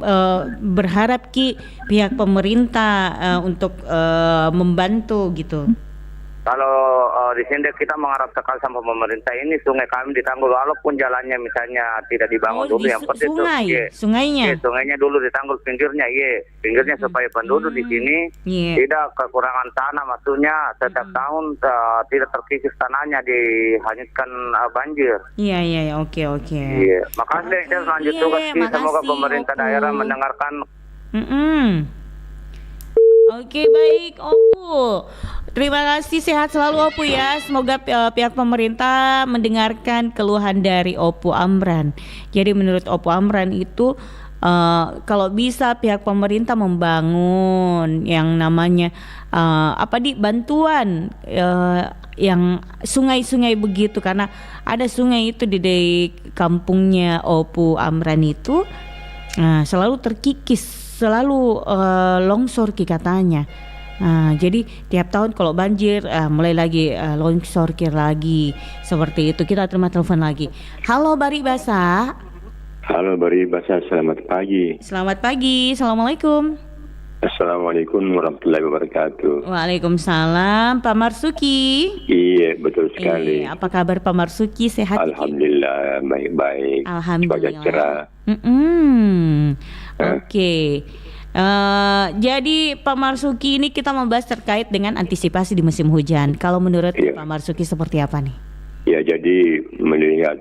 berharap pihak pemerintah untuk membantu gitu? Kalau di sini kita mengharap sekali sama pemerintah ini sungai kami ditanggul, walaupun jalannya misalnya tidak dibangun dulu, yang penting sungainya dulu ditanggul pinggirnya, supaya penduduk di sini tidak kekurangan tanah, maksudnya setiap tahun tidak terkikis tanahnya dihanyutkan banjir. Iya, oke. Iya, makasih saya lanjut tugas, semoga pemerintah daerah mendengarkan. Oke, baik Opu. Terima kasih, sehat selalu Opu ya. Semoga pihak pemerintah mendengarkan keluhan dari Opu Amran. Jadi menurut Opu Amran itu kalau bisa pihak pemerintah membangun yang namanya bantuan yang sungai-sungai begitu, karena ada sungai itu di kampungnya Opu Amran itu selalu terkikis, selalu longsor katanya. Jadi tiap tahun kalau banjir mulai lagi longsor lagi seperti itu. Kita terima telepon lagi. Halo Bari Basa. Halo Bari Basa, selamat pagi. Selamat pagi, assalamualaikum. Assalamualaikum warahmatullahi wabarakatuh. Waalaikumsalam, Pak Marsuki. Iya, betul sekali. Apa kabar Pak Marsuki, sehat? Alhamdulillah, baik-baik. Alhamdulillah. Cuaca cerah. Oke. Jadi Pak Marsuki, ini kita membahas terkait dengan antisipasi di musim hujan. Kalau menurut Pak Marsuki seperti apa nih? Ya, jadi melihat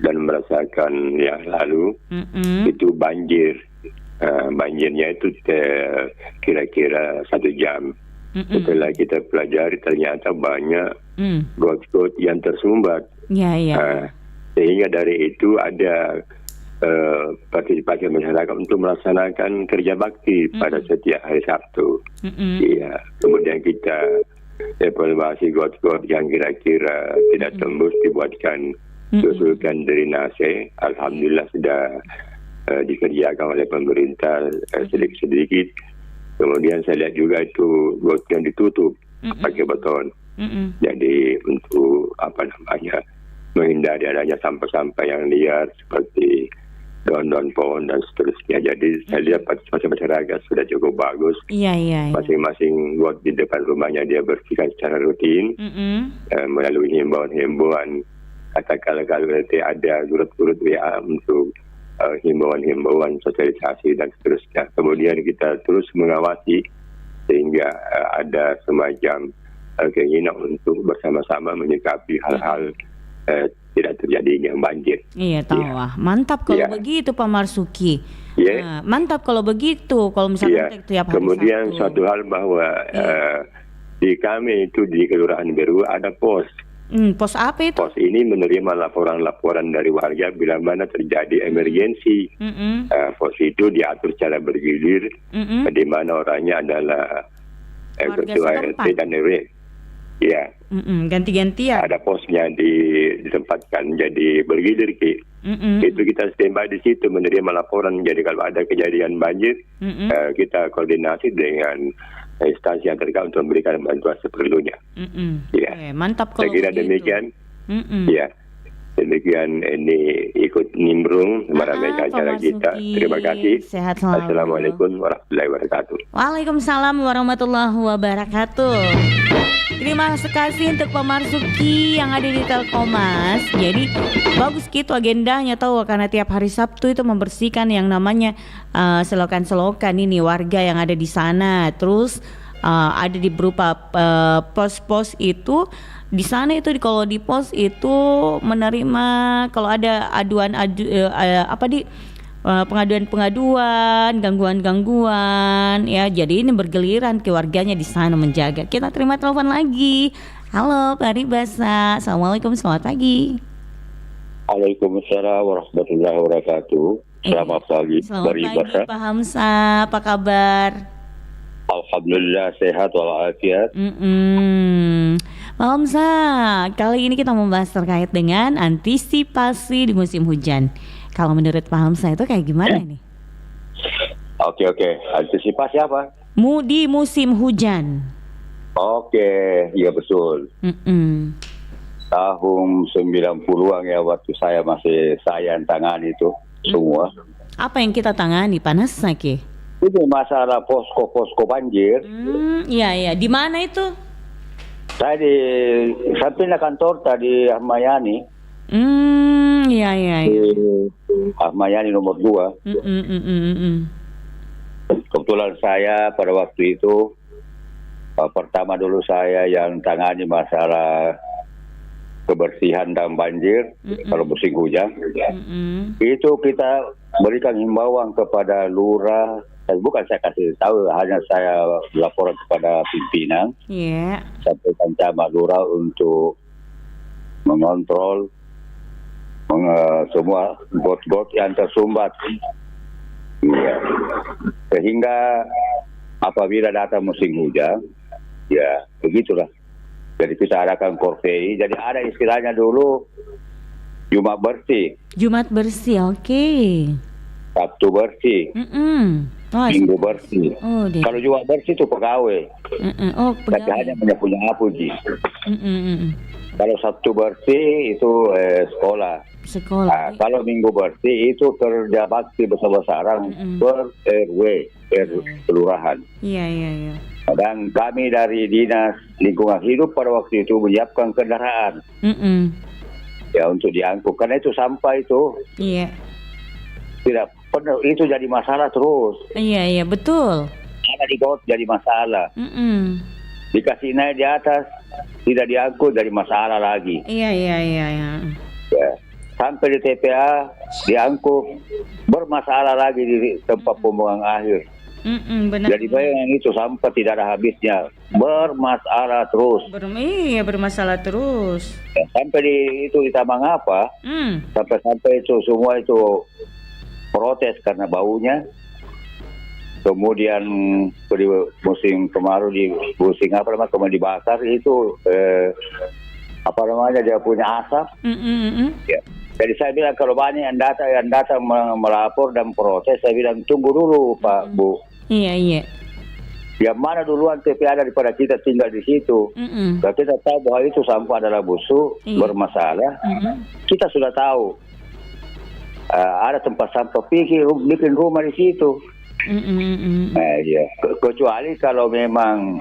dan merasakan yang lalu itu banjir. Banjirnya itu kira-kira 1 jam. Setelah kita pelajari ternyata banyak got-got yang tersumbat. Sehingga dari itu ada partisipasi masyarakat untuk melaksanakan kerja bakti pada setiap hari Sabtu. Iya. Kemudian kita evaluasi got-got yang kira-kira tidak tembus, dibuatkan susulkan drainase. Alhamdulillah sudah dikerjakan oleh pemerintah sedikit-sedikit. Kemudian saya lihat juga itu got yang ditutup pakai beton. Jadi untuk menghindari adanya sampah-sampah yang liar seperti daun-daun pohon dan seterusnya. Jadi saya lihat partisipasi masyarakat sudah cukup bagus. Masing-masing got di depan rumahnya dia bersihkan secara rutin melalui himbauan-himbauan. Katakanlah kalau nanti ada urut-urut WA untuk himbauan-himbauan sosialisasi dan seterusnya. Kemudian kita terus mengawasi sehingga ada semacam keinginan untuk bersama-sama menyikapi hal-hal tidak terjadinya banjir. Iya, tahu. Mantap kalau begitu Pak Marsuki. Mantap kalau begitu. Kalau misalnya tiap hari kemudian Sabtu. satu hal bahwa di kami itu di Kelurahan Beru ada pos. Pos apa itu? Pos ini menerima laporan-laporan dari warga bila mana terjadi emergensi. Pos itu diatur secara bergilir, di mana orangnya adalah ketua RT dan RW. Ya. Ganti-gantian. Ada posnya ditempatkan jadi bergilir Ki. Itu kita standby di situ menerima laporan. Jadi kalau ada kejadian banjir, kita koordinasi dengan instansi yang terkait untuk memberikan bantuan seperlunya. Mantap kalau saya kira begitu. Demikian. Ya. Demikian ini ikut nimbrung meramaikan acara kita. Terima kasih. Sehat selalu. Assalamualaikum warahmatullahi wabarakatuh. Waalaikumsalam warahmatullahi wabarakatuh. Terima kasih untuk Pak Marsuki yang ada di Telkomas. Jadi bagus gitu agendanya, tahu, karena tiap hari Sabtu itu membersihkan yang namanya selokan-selokan ini warga yang ada di sana. Terus ada di berupa pos-pos itu. Di sana itu kalau di pos itu menerima kalau ada pengaduan, gangguan-gangguan ya. Jadi ini bergiliran ke warganya di sana menjaga. Kita terima telepon lagi. Halo, Pak Ribasa. Assalamualaikum, selamat pagi. Waalaikumsalam warahmatullahi wabarakatuh. Selamat pagi, Selamat pagi, Pak Hamsa. Apa kabar? Alhamdulillah sehat walafiat. Pak Hamsa, kali ini kita membahas terkait dengan antisipasi di musim hujan. Kalau menurut Pak Hamsa itu kayak gimana nih? Oke. Antisipasi apa? Di musim hujan. Oke, iya betul. Tahun 90-an ya, waktu saya yang tangani itu semua. Apa yang kita tangani, Panas Saki? Itu masalah posko banjir. Iya. Di mana itu? Saya di samping kantor tadi Ahmayani. Iya. Ahmayani nomor 2. Kebetulan saya pada waktu itu pertama dulu saya yang tangani masalah kebersihan dan banjir kalau musim hujan. Itu kita berikan himbauan kepada lurah. Bukan saya kasih tahu, hanya saya laporan kepada pimpinan. Sampaikan sama lurah untuk mengontrol semua got-got yang tersumbat. Sehingga apabila datang musim hujan, ya begitulah. Jadi kita adakan korvei. Jadi ada istilahnya dulu Jumat bersih. Jumat bersih, oke. Sabtu bersih. Minggu bersih. Kalau Jumat bersih itu pegawai. Tapi hanya punya Ji. Kalau Sabtu bersih itu sekolah. Nah, kalau Minggu bersih itu kerja bakti besar-besaran per RW, kelurahan. Iya. Dan kami dari Dinas Lingkungan Hidup pada waktu itu menyiapkan kendaraan. Ya untuk diangkut. Karena itu sampah itu itu jadi masalah terus. Iya, betul. Ada di got jadi masalah. Dikasih naik di atas, tidak diangkut jadi masalah lagi. Iya. Ya. Sampai di TPA diangkut, bermasalah lagi di tempat pembuangan akhir. Benar. Jadi bayangkan itu sampah tidak ada habisnya, bermasalah terus. Bermasalah terus. Ya, sampai di Taman apa? Sampai itu semua itu protes karena baunya. Kemudian di musim kemarau di musim kemarin dibakar itu dia punya asap. Ya. Jadi saya bilang kalau banyak yang datang melapor dan protes, saya bilang tunggu dulu Pak Bu. Iya. Yang mana duluan TPA daripada kita tinggal di situ. Kalau kita tahu bahwa itu sampah adalah busuk, bermasalah, kita sudah tahu. Ada tempat sampah bikin rumah di situ. Ya. Kecuali kalau memang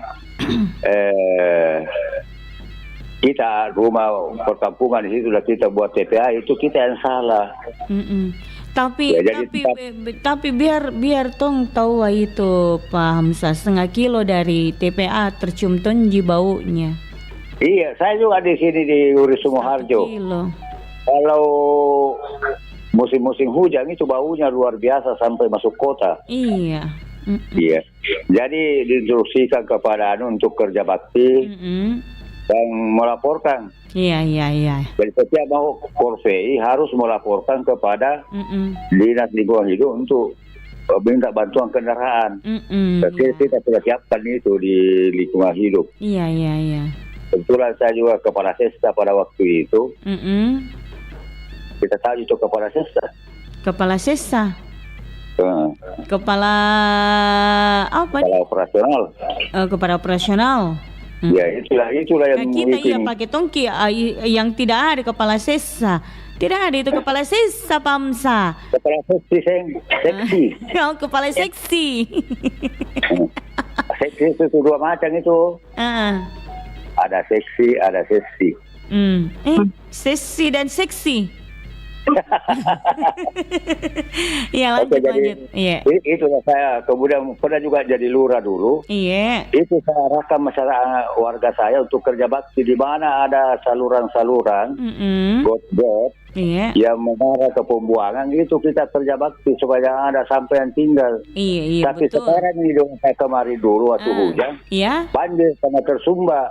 kita rumah perkampungan di situ sudah kita buat TPA, itu kita yang salah. Tapi biar tong tahu itu Pak Hamzah, 1/2 kilo dari TPA tercium tonji baunya. Iya, saya juga di sini di Uri Sumoharjo. Kalau musim hujan itu baunya luar biasa sampai masuk kota. Iya. Iya. Jadi diinstruksikan kepada untuk kerja bakti dan melaporkan. Iya. Jadi setiap mau Korvei harus melaporkan kepada Dinas Lingkungan Hidup untuk minta bantuan kendaraan. Jadi kita sudah siapkan itu di Lingkungan Hidup. Iya. Kebetulan saya juga kepala Sesta pada waktu itu. Kita tahu itu kepala Sesta. Kepala Sesta. Kepala apa? Kepala operasional. Kepala operasional. Ya itulah yang kita pakai tongki yang tidak ada kepala Sesa. Tidak ada itu kepala Sesa Pak Hamzah. Kepala seksi. Kepala seksi. Seksi itu dua macam itu. Ada seksi, ada seksi. Seksi dan seksi. Ya lanjut. Iya. Itulah saya kemudian pernah juga jadi lurah dulu. Iya. Itu saya arahkan masyarakat warga saya untuk kerja bakti di mana ada saluran-saluran, got-got yang mengarah ke pembuangan, itu kita kerja bakti supaya ada sampai yang tinggal. Iya. Tapi betul. Sekarang ini dong saya kemari dulu waktu hujan, banjir sangat tersumbat.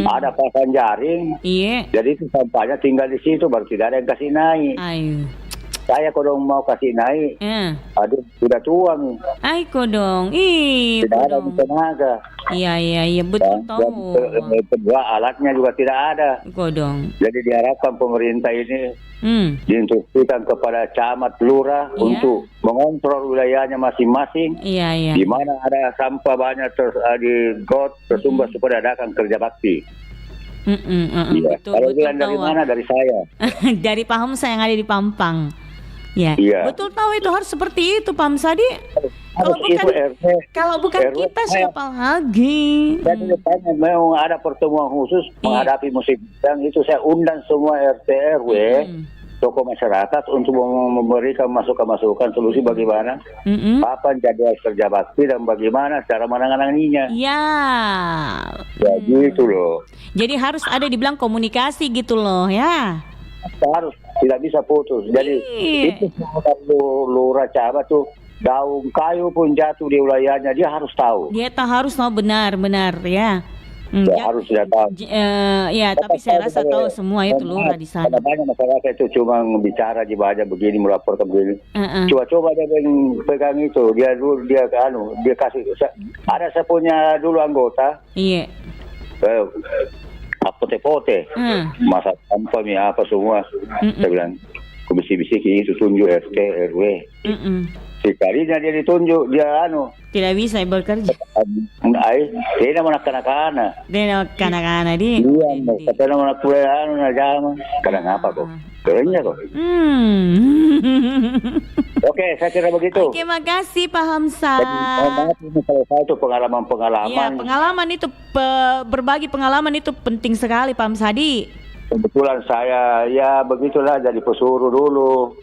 Ada pasang jaring. Iya. Jadi itu sampahnya tinggal di situ, baru tidak ada yang kasih naik. Saya kodong mau kasih naik, aduh sudah tuang. Kodong, tidak ada tenaga. Iya betul tahu. Kedua alatnya juga tidak ada. Kodong. Jadi diharapkan pemerintah ini diinstruksikan kepada camat lurah untuk mengontrol wilayahnya masing-masing. Iya. Di mana ada sampah banyak di got tersumbat supaya adakan kerja bakti. Betul, kalau bilang dari mana? Dari saya. Dari Pak Hamzah yang ada di Pampang. Ya. Betul tahu itu harus seperti itu Pak Hamzah. Kalau bukan kita siapa lagi? Jadi memang ada pertemuan khusus menghadapi musim hujan, itu saya undang semua RT RW, tokoh masyarakat untuk memberikan masukan solusi bagaimana kapan jadwal kerja bakti dan bagaimana cara menanganinya. Ya gitu loh. Jadi harus ada dibilang komunikasi gitu loh ya. Harus, tidak bisa putus. Jadi itu kalau lurah camat tuh daun kayu pun jatuh di wilayahnya, dia harus tahu. Dia harus tahu benar ya. Harus sudah tahu. Tapi saya rasa tahu semua itu lurah di sana. Banyak masyarakat itu cuma bicara di baca begini, melaporkan begini. Coba dia pegang itu, dia kasih. Ada saya punya dulu anggota. Iya. Pote-pote, masa sampah apa semua. Saya bilang, kubisi-bisiki itu tunjuk RT RW. Sekalinya dia ditunjuk, dia tidak bisa bekerja. Dia mana kanak-kanak. Dia kanak-kanak dia. Iya, katanya mana kuliah jama. Kadang apa kok? Kerennya kok. Oke, saya kira begitu. Oke, makasih Pak Hamzah. Kalau saya itu pengalaman-pengalaman. Iya, pengalaman itu berbagi pengalaman itu penting sekali Pak Hamzah. Kebetulan saya ya begitulah jadi pesuruh dulu.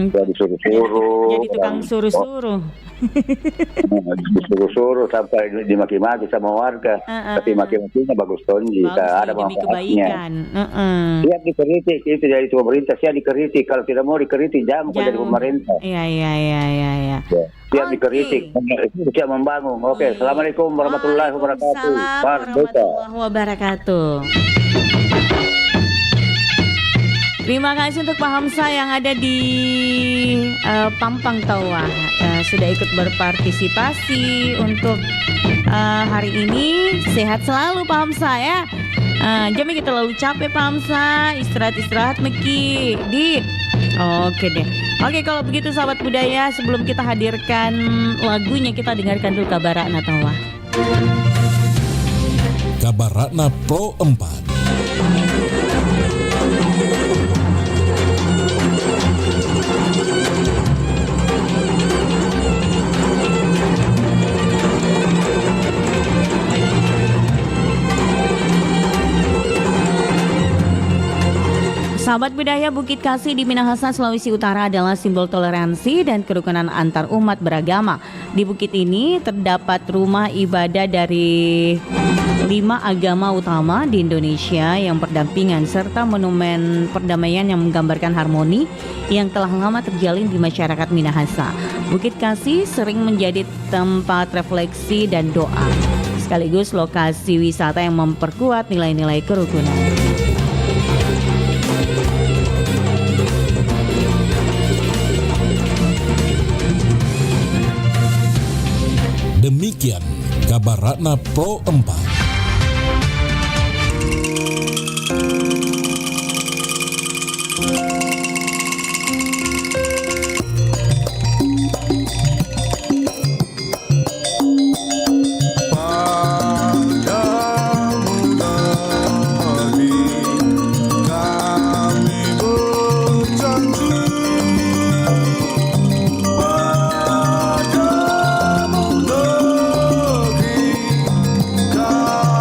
Jadi suruh-suruh. Jadi tukang suruh-suruh. Disuruh-suruh sampai dimaki-maki sama warga. Tapi maki-makinya bagus tonji. Ada demi kebaikan. Siap dikritik, itu dari pemerintah. Siap dikritik. Kalau tidak mau dikritik, jangan dari pemerintah. Iya. Siap dikritik. Siap membangun. Oke, Assalamualaikum warahmatullahi wabarakatuh. Warahmatullahi wabarakatuh. Terima kasih untuk Pak Hamzah yang ada di Pampang Tawah, sudah ikut berpartisipasi untuk hari ini. Sehat selalu Pak Hamzah ya. Jamnya kita terlalu capek Pak Hamzah, istirahat Meki di. Oke deh. Oke, kalau begitu sahabat budaya, sebelum kita hadirkan lagunya, kita dengarkan dulu kabar Rakna Tawah. Kabar Rakna Pro 4. Sahabat budaya, Bukit Kasih di Minahasa, Sulawesi Utara adalah simbol toleransi dan kerukunan antar umat beragama. Di bukit ini terdapat rumah ibadah dari 5 agama utama di Indonesia yang berdampingan, serta monumen perdamaian yang menggambarkan harmoni yang telah lama terjalin di masyarakat Minahasa. Bukit Kasih sering menjadi tempat refleksi dan doa, sekaligus lokasi wisata yang memperkuat nilai-nilai kerukunan. Demikian kabar Rakna Pro 4. God.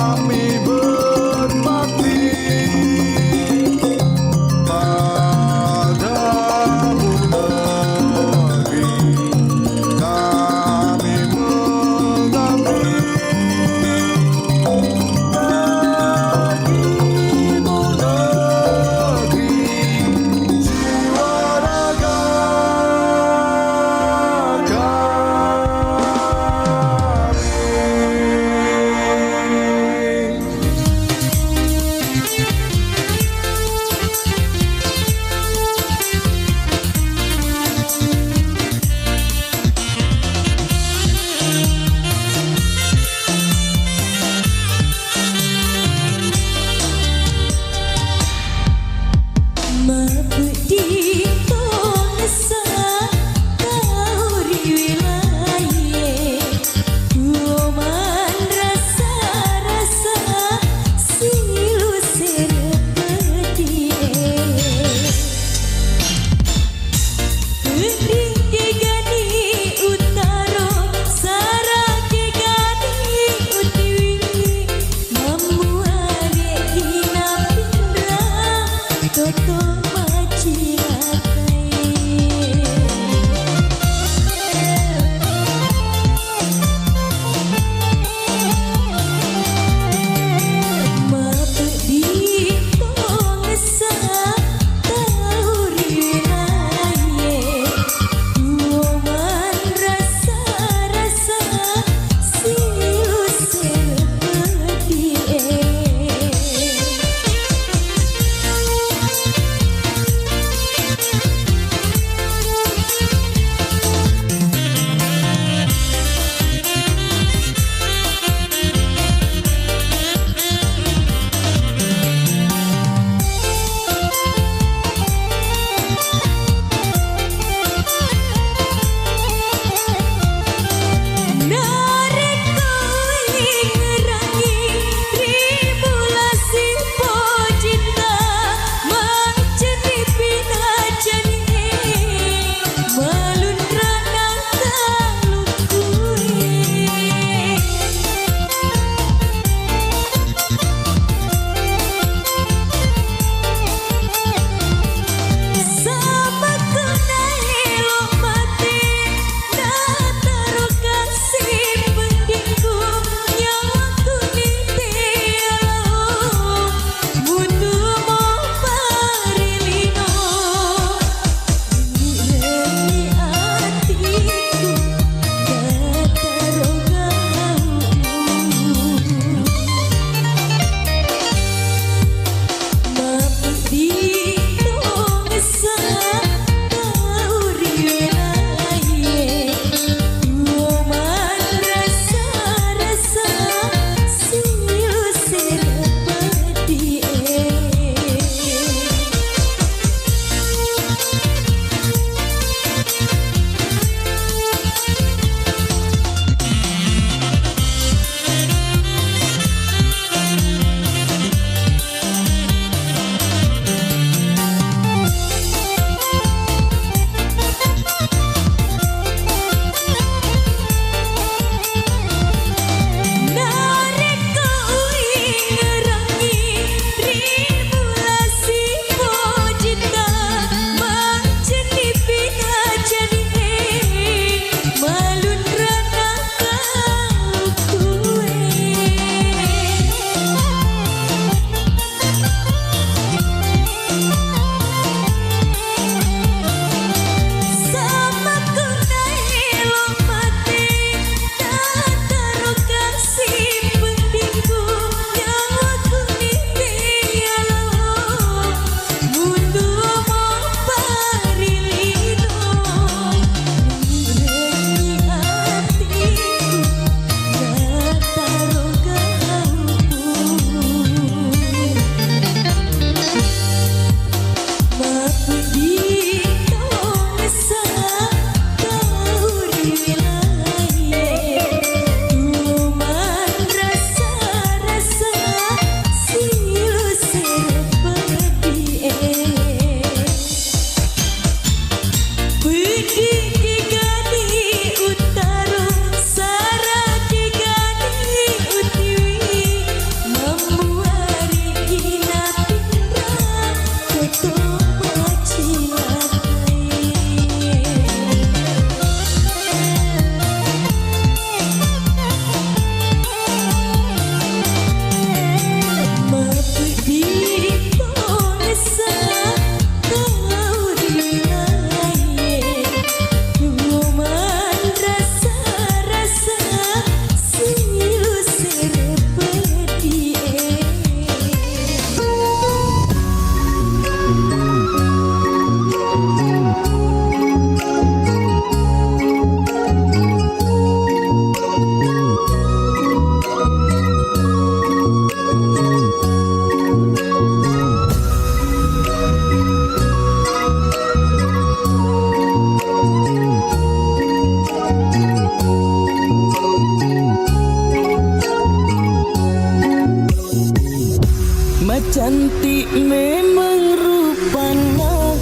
Cantik memang rupana,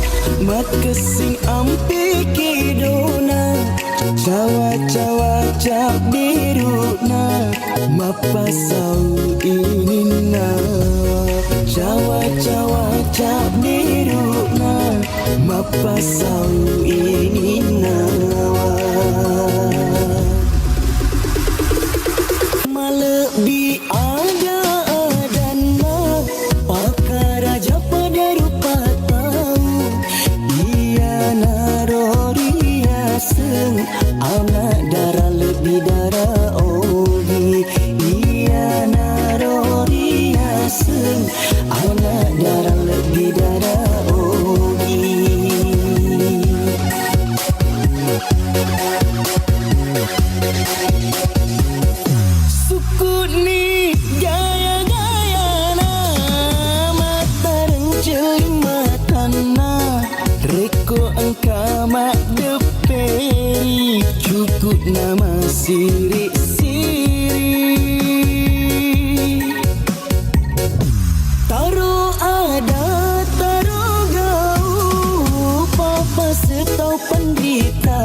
maka sing ampe kedona. Cawa-cawa cap biruna, mapasau inina. Cawa-cawa cap biruna, mapasau inina. Malebi ada adana, pakar raja pada rupa tahu. Ia narori aseng, anak darah lebih darah ogi. Ia narori aseng, anak darah lebih darah ogi. Suku ni gaya-gayana, mata renceli matana. Reko engkau mak deperi, cukup nama siri-siri. Taruh ada, taruh gau, papa setau pendeta.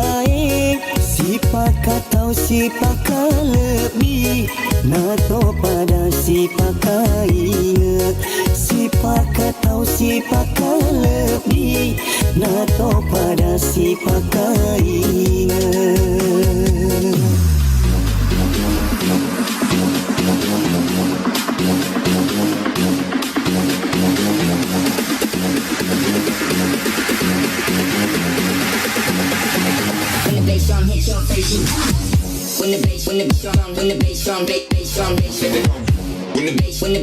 Sipaka tahu sipaka lebih, nato pada sipaka ingat. Sipaka tahu sipaka lebih, nato pada sipaka ingat. When the bass drum hits your face, when the bass drum, when the bass drum, bass drum, bass drum. When the bass drum,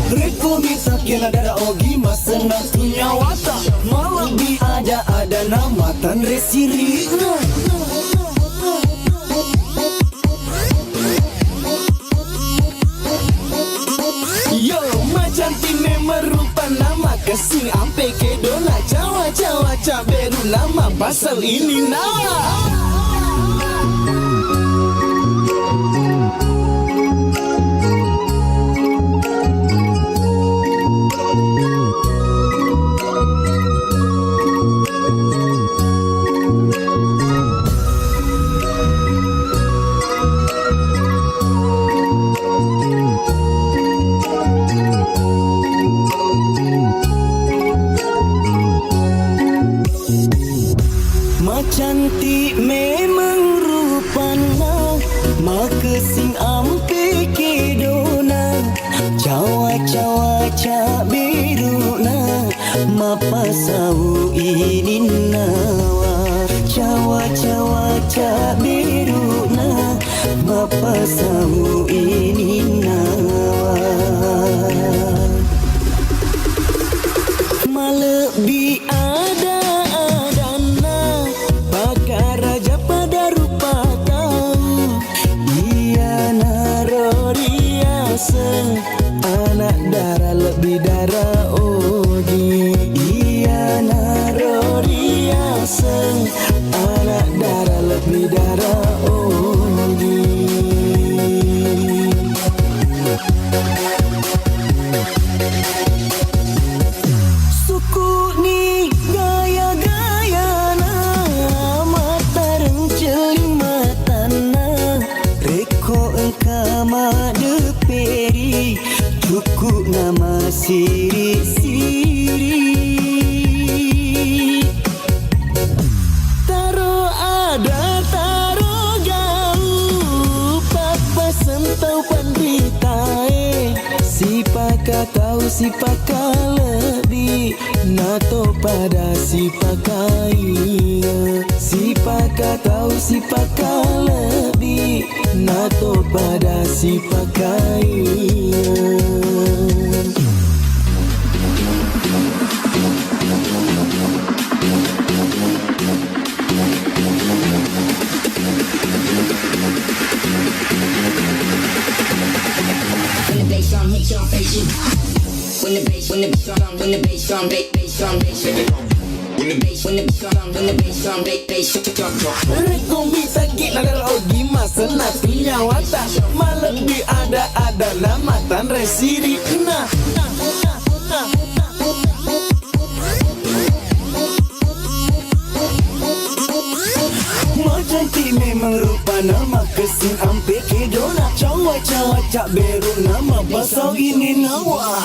Reko bisa kena darah ogi masa nak punya watak. Malam bi ada nama tan resiri. Yo, macam tine merupa nama kesing ampe kedona. Cawa-cawa caberu nama pasal ini nama. Cantik memang rupana, maka sing ampe kedona. Cawa-cawa cak biruna, mapasau ini nawa. Cawa-cawa cak biruna, mapasau ini nawa. Malebi ada raja pada rupa tahu. Ia narori aseng, anak darah lebih darah ogi. Ia narori aseng, anak darah lebih darah ogi. Suku ni gaya-gayana, engkama deperi, cukup nama siri-siri. Taruh ada, taruh jauh, papa sentau pendeta. Sipaka tahu sipaka lebih, nato pada sipaka ingat. Sipaka tahu sipaka lebih, nato pada sipaka ingat. when the bass drum hits your face, when the bass drum, bass drum. When the bass drum, bass drum. Reko bisa gila darah ogi masa nak punya watak. Malam di ada ada nama Tan Residi. Majanti memang rupa nama kesin ampe kedona. Cawa-cawa cak beru nama basau ini nawa.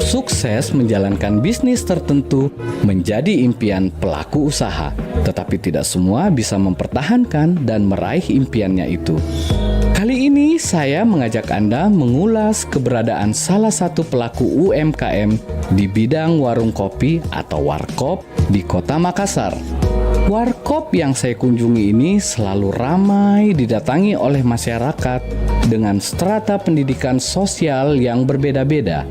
Sukses menjalankan bisnis tertentu menjadi impian pelaku usaha, tetapi tidak semua bisa mempertahankan dan meraih impiannya itu. Kali ini saya mengajak Anda mengulas keberadaan salah satu pelaku UMKM di bidang warung kopi atau warkop di Kota Makassar. Warkop yang saya kunjungi ini selalu ramai didatangi oleh masyarakat dengan strata pendidikan sosial yang berbeda-beda.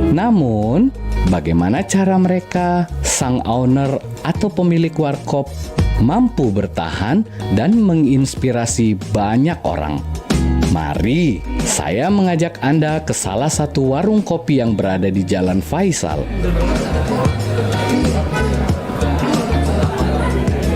Namun, bagaimana cara mereka, sang owner atau pemilik warkop, mampu bertahan dan menginspirasi banyak orang? Mari saya mengajak Anda ke salah satu warung kopi yang berada di Jalan Faisal.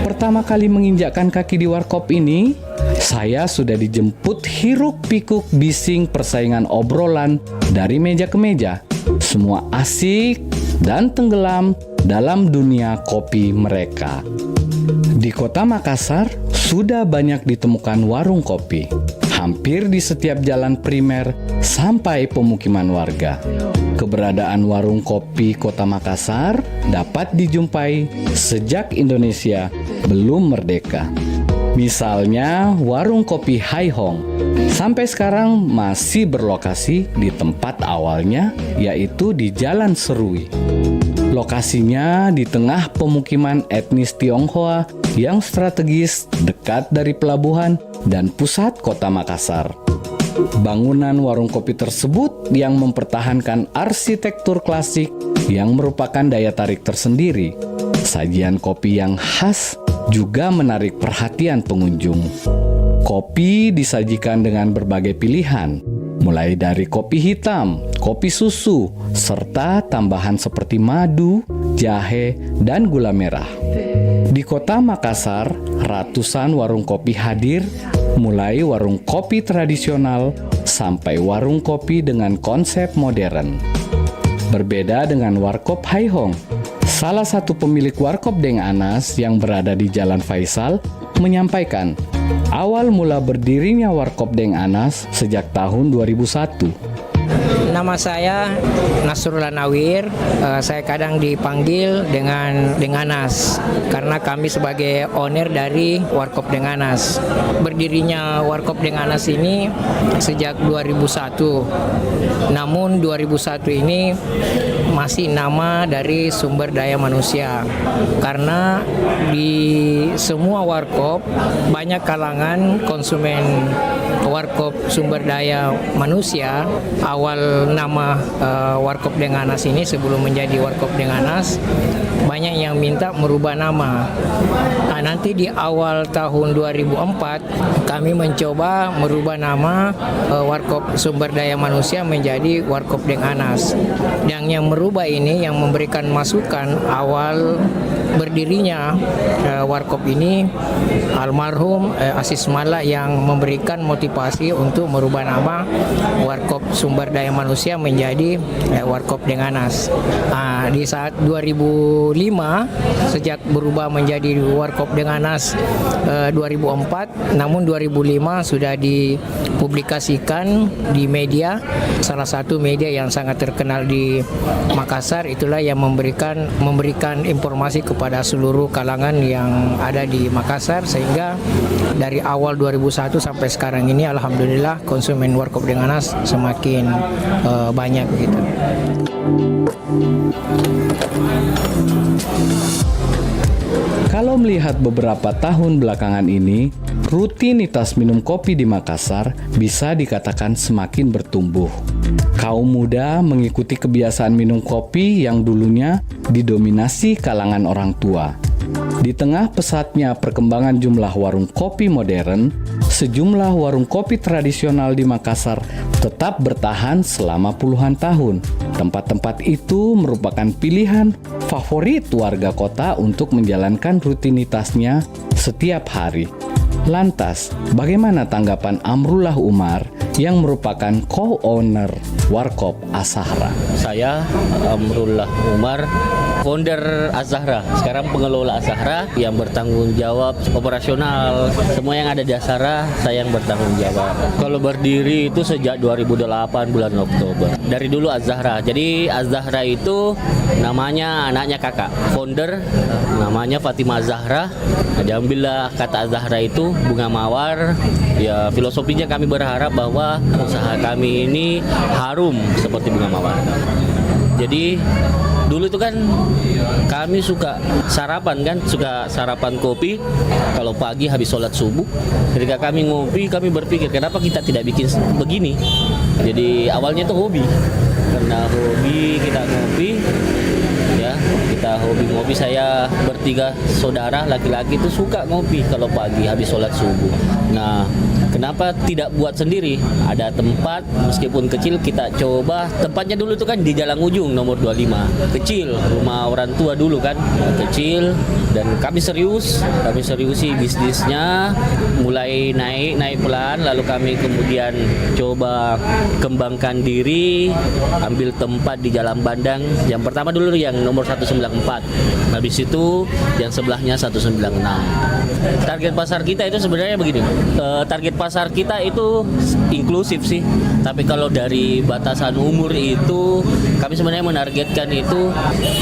Pertama kali menginjakkan kaki di warkop ini, saya sudah dijemput hiruk-pikuk bising persaingan obrolan dari meja ke meja. Semua asik dan tenggelam dalam dunia kopi mereka. Di Kota Makassar sudah banyak ditemukan warung kopi, hampir di setiap jalan primer sampai pemukiman warga. Keberadaan warung kopi Kota Makassar dapat dijumpai sejak Indonesia belum merdeka. Misalnya warung kopi Hai Hong sampai sekarang masih berlokasi di tempat awalnya, yaitu di Jalan Serui. Lokasinya di tengah pemukiman etnis Tionghoa yang strategis dekat dari pelabuhan dan pusat Kota Makassar. Bangunan warung kopi tersebut yang mempertahankan arsitektur klasik yang merupakan daya tarik tersendiri. Sajian kopi yang khas juga menarik perhatian pengunjung. Kopi disajikan dengan berbagai pilihan, mulai dari kopi hitam, kopi susu, serta tambahan seperti madu, jahe, dan gula merah. Di Kota Makassar, ratusan warung kopi hadir, mulai warung kopi tradisional sampai warung kopi dengan konsep modern. Berbeda dengan warkop Hai Hong, salah satu pemilik warkop Deng Anas yang berada di Jalan Faisal menyampaikan awal mula berdirinya warkop Deng Anas sejak tahun 2001. Nama saya Nasrullah Nawir, saya kadang dipanggil dengan Deng Anas karena kami sebagai owner dari Warkop Deng Anas. Berdirinya Warkop Deng Anas ini sejak 2001. Namun 2001 ini masih nama dari sumber daya manusia, karena di semua warkop banyak kalangan konsumen warkop sumber daya manusia. Awal nama Warkop Deng Anas ini sebelum menjadi Warkop Deng Anas, banyak yang minta merubah nama. Nah, nanti di awal tahun 2004 kami mencoba merubah nama Warkop Sumber Daya Manusia menjadi Warkop Deng Anas. Dan yang merubah ini, yang memberikan masukan awal berdirinya Warkop ini, almarhum Asis Mala yang memberikan motivasi untuk merubah nama Warkop Sumber Daya Manusia menjadi Warkop Deng Anas. Di saat 2005 sejak berubah menjadi Warkop Deng Anas 2004, namun 2005 sudah dipublikasikan di media, salah satu media yang sangat terkenal di Makassar. Itulah yang memberikan informasi kepada seluruh kalangan yang ada di Makassar, sehingga dari awal 2001 sampai sekarang ini alhamdulillah konsumen Warkop Deng Anas semakin banyak begitu. Kalau melihat beberapa tahun belakangan ini, rutinitas minum kopi di Makassar bisa dikatakan semakin bertumbuh. Kaum muda mengikuti kebiasaan minum kopi yang dulunya didominasi kalangan orang tua. Di tengah pesatnya perkembangan jumlah warung kopi modern, sejumlah warung kopi tradisional di Makassar tetap bertahan selama puluhan tahun. Tempat-tempat itu merupakan pilihan favorit warga kota untuk menjalankan rutinitasnya setiap hari. Lantas, bagaimana tanggapan Amrullah Umar yang merupakan co-owner Warkop Az-Zahra? Saya Amrullah Umar, founder Az-Zahra, sekarang pengelola Az-Zahra yang bertanggung jawab operasional. Semua yang ada di Az-Zahra saya yang bertanggung jawab. Kalau berdiri itu sejak 2008 bulan Oktober. Dari dulu Az-Zahra. Jadi Az-Zahra itu namanya anaknya kakak. Founder namanya Fatimah Az-Zahra. Diambillah kata Az-Zahra itu bunga mawar. Ya, filosofinya kami berharap bahwa usaha kami ini harum seperti bunga mawar. Jadi dulu itu kan kami suka sarapan kopi kalau pagi habis sholat subuh. Ketika kami ngopi, kami berpikir kenapa kita tidak bikin begini. Jadi awalnya itu hobi, karena hobi kita ngopi, ya kita hobi ngopi. Saya bertiga saudara laki-laki itu suka ngopi kalau pagi habis sholat subuh. Nah, kenapa tidak buat sendiri? Ada tempat, meskipun kecil kita coba. Tempatnya dulu itu kan di Jalan Ujung nomor 25. Kecil, rumah orang tua dulu kan. Kecil, dan kami seriusi bisnisnya. Mulai naik pelan, lalu kami kemudian coba kembangkan diri, ambil tempat di Jalan Bandang. Yang pertama dulu yang nomor 194. Habis itu yang sebelahnya 196. Target pasar kita itu sebenarnya begini. Target pasar kita itu inklusif sih, tapi kalau dari batasan umur itu kami sebenarnya menargetkan itu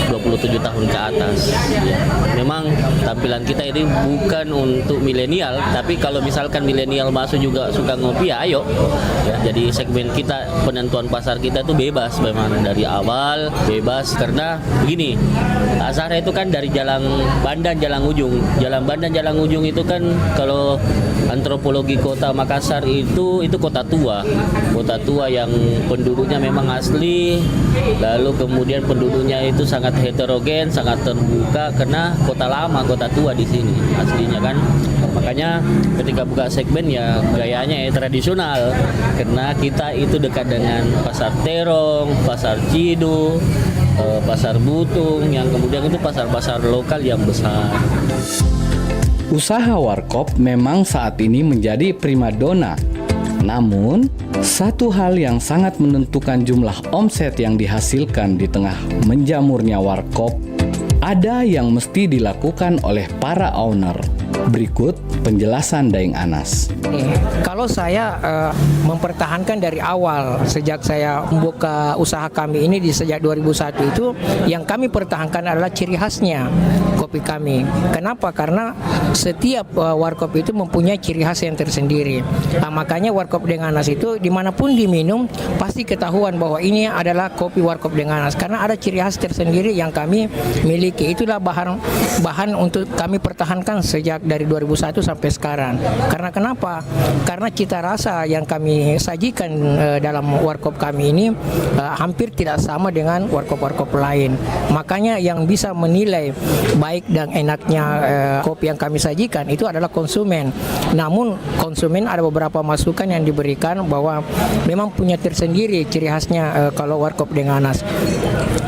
27 tahun ke atas ya. Memang tampilan kita ini bukan untuk milenial, tapi kalau misalkan milenial masuk juga suka ngopi ya ayo ya. Jadi segmen kita, penentuan pasar kita itu bebas memang dari awal, bebas. Karena begini, Az-Zahra itu kan dari Jalan Bandang Jalan Ujung itu kan kalau antropologi kota Makassar itu kota tua yang penduduknya memang asli, lalu kemudian penduduknya itu sangat heterogen, sangat terbuka karena kota lama, kota tua di sini aslinya kan. Makanya ketika buka segmen ya gayanya ya tradisional, karena kita itu dekat dengan Pasar Terong, Pasar Cidu, Pasar Butung, yang kemudian itu pasar-pasar lokal yang besar. Usaha Warkop memang saat ini menjadi primadona. Namun, satu hal yang sangat menentukan jumlah omset yang dihasilkan di tengah menjamurnya Warkop, ada yang mesti dilakukan oleh para owner. Berikut penjelasan Daeng Anas. Kalau saya mempertahankan dari awal, sejak saya membuka usaha kami ini sejak 2001 itu, yang kami pertahankan adalah ciri khasnya kopi kami. Kenapa? Karena setiap warkop itu mempunyai ciri khas yang tersendiri. Nah, makanya Warkop Daeng Anas itu dimanapun diminum pasti ketahuan bahwa ini adalah kopi Warkop Daeng Anas, karena ada ciri khas tersendiri yang kami miliki. Itulah bahan untuk kami pertahankan sejak dari 2001 sampai sekarang. Karena kenapa? Karena cita rasa yang kami sajikan dalam warkop kami ini hampir tidak sama dengan warkop-warkop lain. Makanya yang bisa menilai baik dan enaknya kopi yang kami sajikan itu adalah konsumen. Namun konsumen ada beberapa masukan yang diberikan bahwa memang punya tersendiri ciri khasnya kalau Warkop Daeng Anas.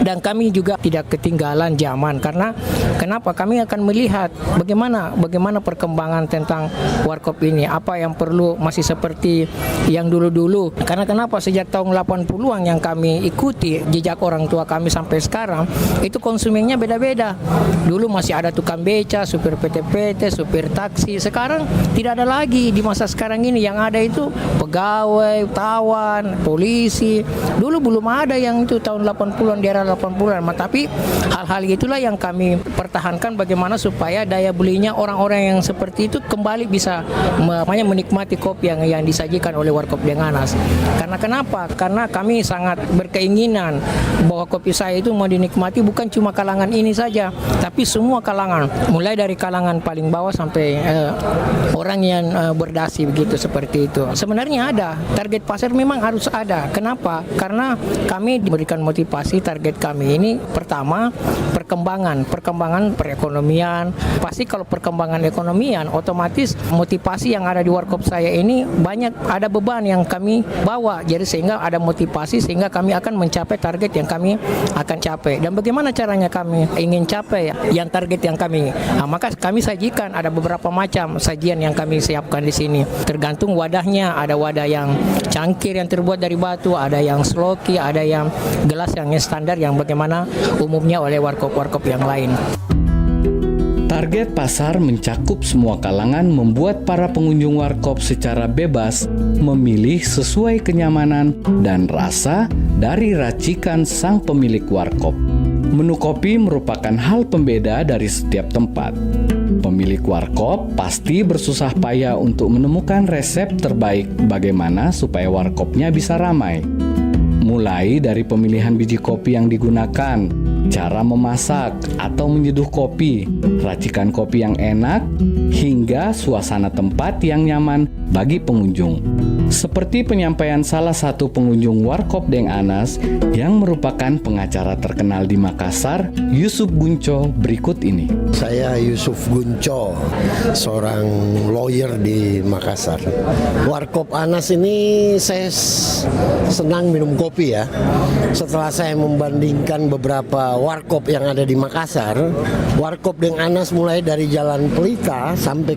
Dan kami juga tidak ketinggalan zaman, karena kenapa? Kami akan melihat bagaimana perkembangan tentang warkop ini, apa yang perlu masih seperti yang dulu-dulu. Karena kenapa? Sejak tahun 80-an yang kami ikuti jejak orang tua kami sampai sekarang, itu konsumennya beda-beda. Dulu masih ada tukang beca, supir PT-PT, supir taksi. Sekarang tidak ada lagi. Di masa sekarang ini yang ada itu pegawai, tawan, polisi. Dulu belum ada yang itu tahun 80-an, di era 80-an. Tapi hal-hal itulah yang kami pertahankan, bagaimana supaya daya belinya orang-orang yang seperti itu kembali bisa menikmati kopi yang disajikan oleh Warkop Daeng Anas. Karena kenapa? Karena kami sangat berkeinginan bahwa kopi saya itu mau dinikmati bukan cuma kalangan ini saja, tapi semua semua kalangan, mulai dari kalangan paling bawah sampai orang yang berdasi begitu, seperti itu. Sebenarnya ada target pasar, memang harus ada. Kenapa? Karena kami diberikan motivasi. Target kami ini pertama perkembangan perekonomian. Pasti kalau perkembangan ekonomian, otomatis motivasi yang ada di warkop saya ini banyak, ada beban yang kami bawa. Jadi sehingga ada motivasi, sehingga kami akan mencapai target yang kami akan capai. Dan bagaimana caranya kami ingin capai yang target yang kami, maka kami sajikan ada beberapa macam sajian yang kami siapkan di sini. Tergantung wadahnya, ada wadah yang cangkir yang terbuat dari batu, ada yang sloki, ada yang gelas yang standar yang bagaimana umumnya oleh warkop-warkop yang lain. Target pasar mencakup semua kalangan, membuat para pengunjung warkop secara bebas memilih sesuai kenyamanan dan rasa dari racikan sang pemilik warkop. Menu kopi merupakan hal pembeda dari setiap tempat. Pemilik warkop pasti bersusah payah untuk menemukan resep terbaik bagaimana supaya warkopnya bisa ramai. Mulai dari pemilihan biji kopi yang digunakan, cara memasak atau menyeduh kopi, racikan kopi yang enak, hingga suasana tempat yang nyaman bagi pengunjung. Seperti penyampaian salah satu pengunjung warkop Deng Anas yang merupakan pengacara terkenal di Makassar, Yusuf Gunco, berikut ini. Saya Yusuf Gunco, seorang lawyer di Makassar. Warkop Anas ini saya senang minum kopi ya. Setelah saya membandingkan beberapa warkop yang ada di Makassar, warkop Deng Anas mulai dari Jalan Pelita sampai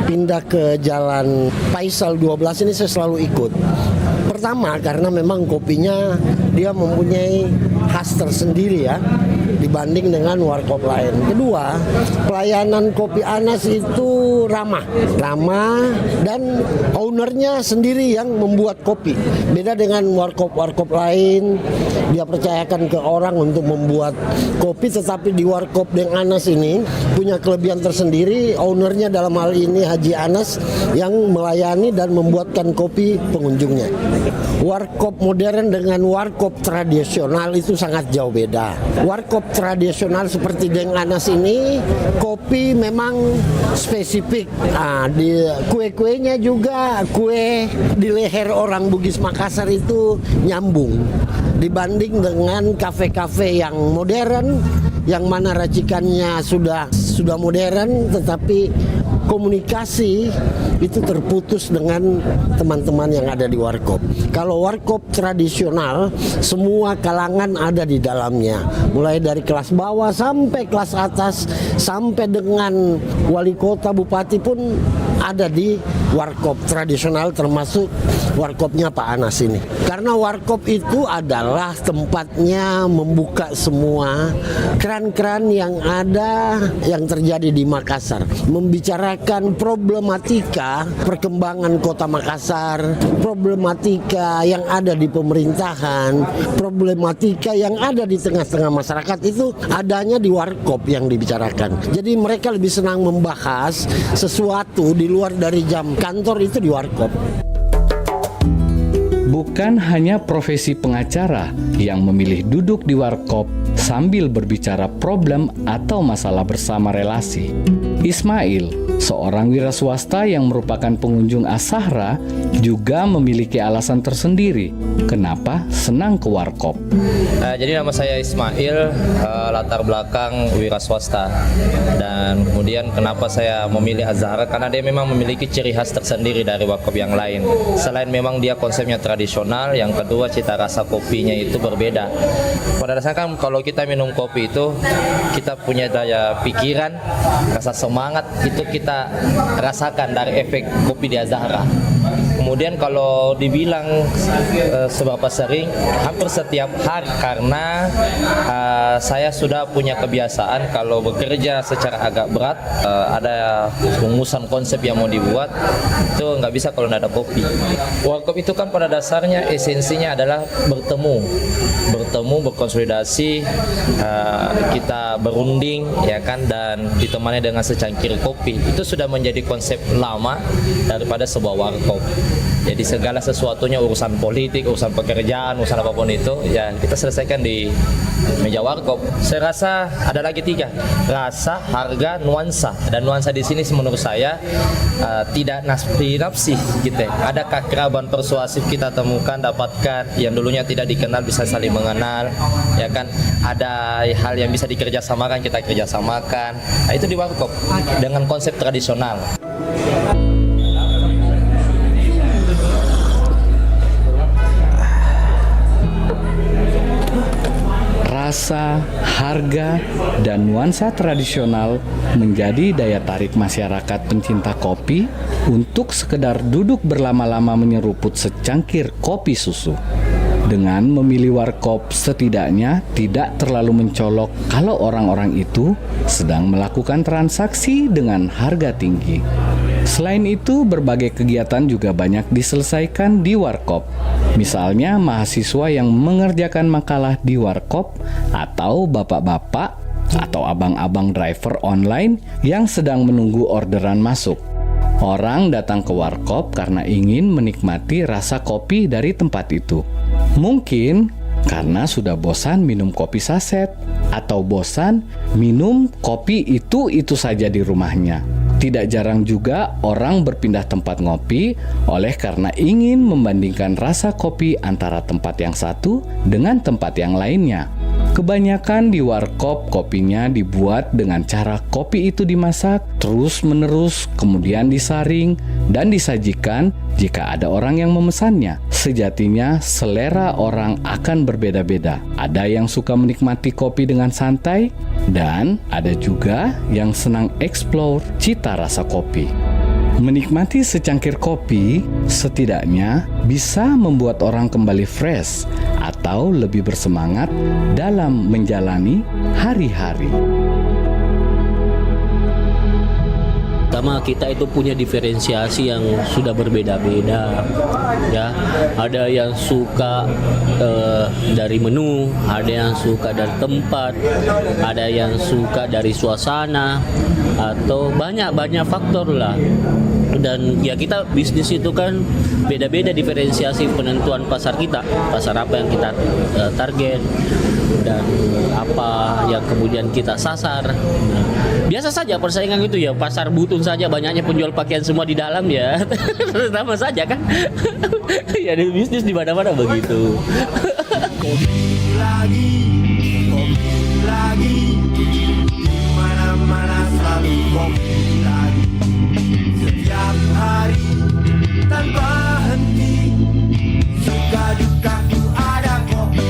pindah ke Jalan Faisal 12 ini saya selalu ikut. Pertama karena memang kopinya dia mempunyai khas tersendiri ya dibanding dengan warkop lain. Kedua, pelayanan kopi Anas itu ramah dan ownernya sendiri yang membuat kopi. Beda dengan warkop-warkop lain, dia percayakan ke orang untuk membuat kopi, tetapi di warkop Deng Anas ini punya kelebihan tersendiri. Ownernya dalam hal ini Haji Anas yang melayani dan membuatkan kopi pengunjungnya. Warkop modern dengan warkop tradisional itu sangat jauh beda. Warkop tradisional seperti Deng Anas ini kopi memang spesifik. Di kue-kuenya juga kue di leher orang Bugis Makassar itu nyambung dibanding dengan kafe-kafe yang modern, yang mana racikannya sudah modern, tetapi komunikasi itu terputus dengan teman-teman yang ada di warkop. Kalau warkop tradisional, semua kalangan ada di dalamnya, mulai dari kelas bawah sampai kelas atas, sampai dengan wali kota, bupati pun ada di warkop tradisional, termasuk warkopnya Pak Anas ini. Karena warkop itu adalah tempatnya membuka semua keran-keran yang ada, yang terjadi di Makassar, membicarakan problematika perkembangan kota Makassar, problematika yang ada di pemerintahan, problematika yang ada di tengah-tengah masyarakat, itu adanya di warkop yang dibicarakan. Jadi mereka lebih senang membahas sesuatu di luar dari jam kantor itu di warkop. Bukan hanya profesi pengacara yang memilih duduk di warkop sambil berbicara problem atau masalah bersama relasi. Ismail, seorang wira swasta yang merupakan pengunjung Azahra, juga memiliki alasan tersendiri kenapa senang ke warkop. Jadi nama saya Ismail, latar belakang wira swasta. Dan kemudian kenapa saya memilih Azahra, karena dia memang memiliki ciri khas tersendiri dari warkop yang lain. Selain memang dia konsepnya tradisional, yang kedua cita rasa kopinya itu berbeda. Pada dasarnya kan kalau kita minum kopi itu kita punya daya pikiran, rasa semangat itu kita rasakan dari efek kopi di Azahra. Kemudian kalau dibilang seberapa sering, hampir setiap hari, karena saya sudah punya kebiasaan kalau bekerja secara agak berat, ada rumusan konsep yang mau dibuat, itu nggak bisa kalau nggak ada kopi. Warkop itu kan pada dasarnya esensinya adalah bertemu, berkonsolidasi, kita berunding, ya kan, dan ditemani dengan secangkir kopi. Itu sudah menjadi konsep lama daripada sebuah warkop. Jadi segala sesuatunya, urusan politik, urusan pekerjaan, urusan apapun itu, ya kita selesaikan di meja warkop. Saya rasa ada lagi 3, rasa, harga, nuansa. Dan nuansa di sini menurut saya tidak nafsi gitu. Ada keakraban persuasif kita temukan, dapatkan yang dulunya tidak dikenal bisa saling mengenal, ya kan. Ada hal yang bisa dikerjasamakan, kita kerjasamakan. Nah, itu di warkop dengan konsep tradisional. Rasa, harga, dan nuansa tradisional menjadi daya tarik masyarakat pencinta kopi untuk sekedar duduk berlama-lama menyeruput secangkir kopi susu. Dengan memilih warkop setidaknya tidak terlalu mencolok kalau orang-orang itu sedang melakukan transaksi dengan harga tinggi. Selain itu, berbagai kegiatan juga banyak diselesaikan di warkop. Misalnya mahasiswa yang mengerjakan makalah di warkop, atau bapak-bapak atau abang-abang driver online yang sedang menunggu orderan masuk. Orang datang ke warkop karena ingin menikmati rasa kopi dari tempat itu. Mungkin karena sudah bosan minum kopi saset atau bosan minum kopi itu saja di rumahnya. Tidak jarang juga orang berpindah tempat ngopi oleh karena ingin membandingkan rasa kopi antara tempat yang satu dengan tempat yang lainnya. Kebanyakan di warkop kopinya dibuat dengan cara kopi itu dimasak terus-menerus, kemudian disaring dan disajikan jika ada orang yang memesannya. Sejatinya selera orang akan berbeda-beda. Ada yang suka menikmati kopi dengan santai dan ada juga yang senang eksplor cita rasa kopi. Menikmati secangkir kopi setidaknya bisa membuat orang kembali fresh atau lebih bersemangat dalam menjalani hari-hari. Pertama, kita itu punya diferensiasi yang sudah berbeda-beda, ya. Ada yang suka dari menu, ada yang suka dari tempat, ada yang suka dari suasana, atau banyak faktor lah. Dan ya kita bisnis itu kan beda-beda diferensiasi penentuan pasar kita, pasar apa yang kita target dan apa yang kemudian kita sasar. Nah, biasa saja persaingan itu ya, pasar butun saja banyaknya penjual pakaian semua di dalam ya, sama saja kan. Ya di bisnis di mana-mana begitu. Kopi lagi, di mana-mana selalu kopi lagi. Setiap hari tanpa henti, suka dukaku ada kopi.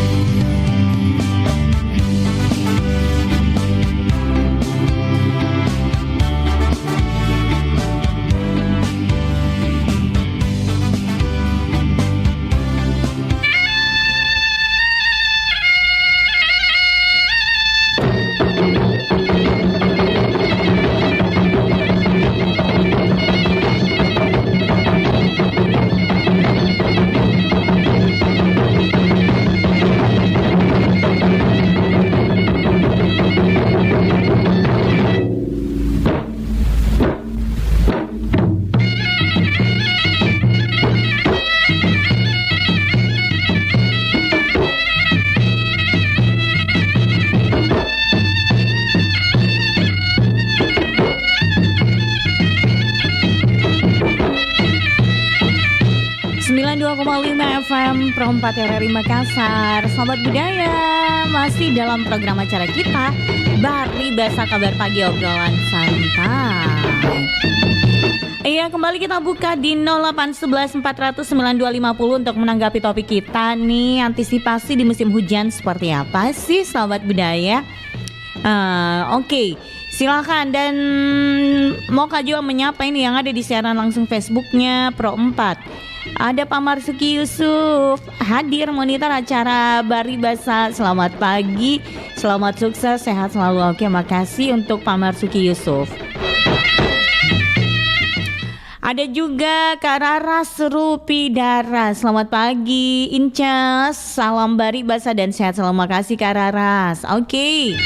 FM Pro 4 RRI Makassar. Sobat budaya, masih dalam program acara kita Bari Basa Kabar Pagi Obrolan Santai. Iya, kembali kita buka di 0811 400 9250 untuk menanggapi topik kita nih. Antisipasi di musim hujan seperti apa sih sobat budaya? Oke. Silakan, dan mau Kak juga menyapa ini yang ada di siaran langsung Facebooknya Pro 4. Ada Pak Marsuki Yusuf hadir monitor acara Bari Basa. Selamat pagi, selamat sukses, sehat selalu. Oke, makasih untuk Pak Marsuki Yusuf. Ada juga Kak Rara Serupidara. Selamat pagi Incas, salam Bari Basa dan sehat selalu. Makasih Kak Raras. Oke.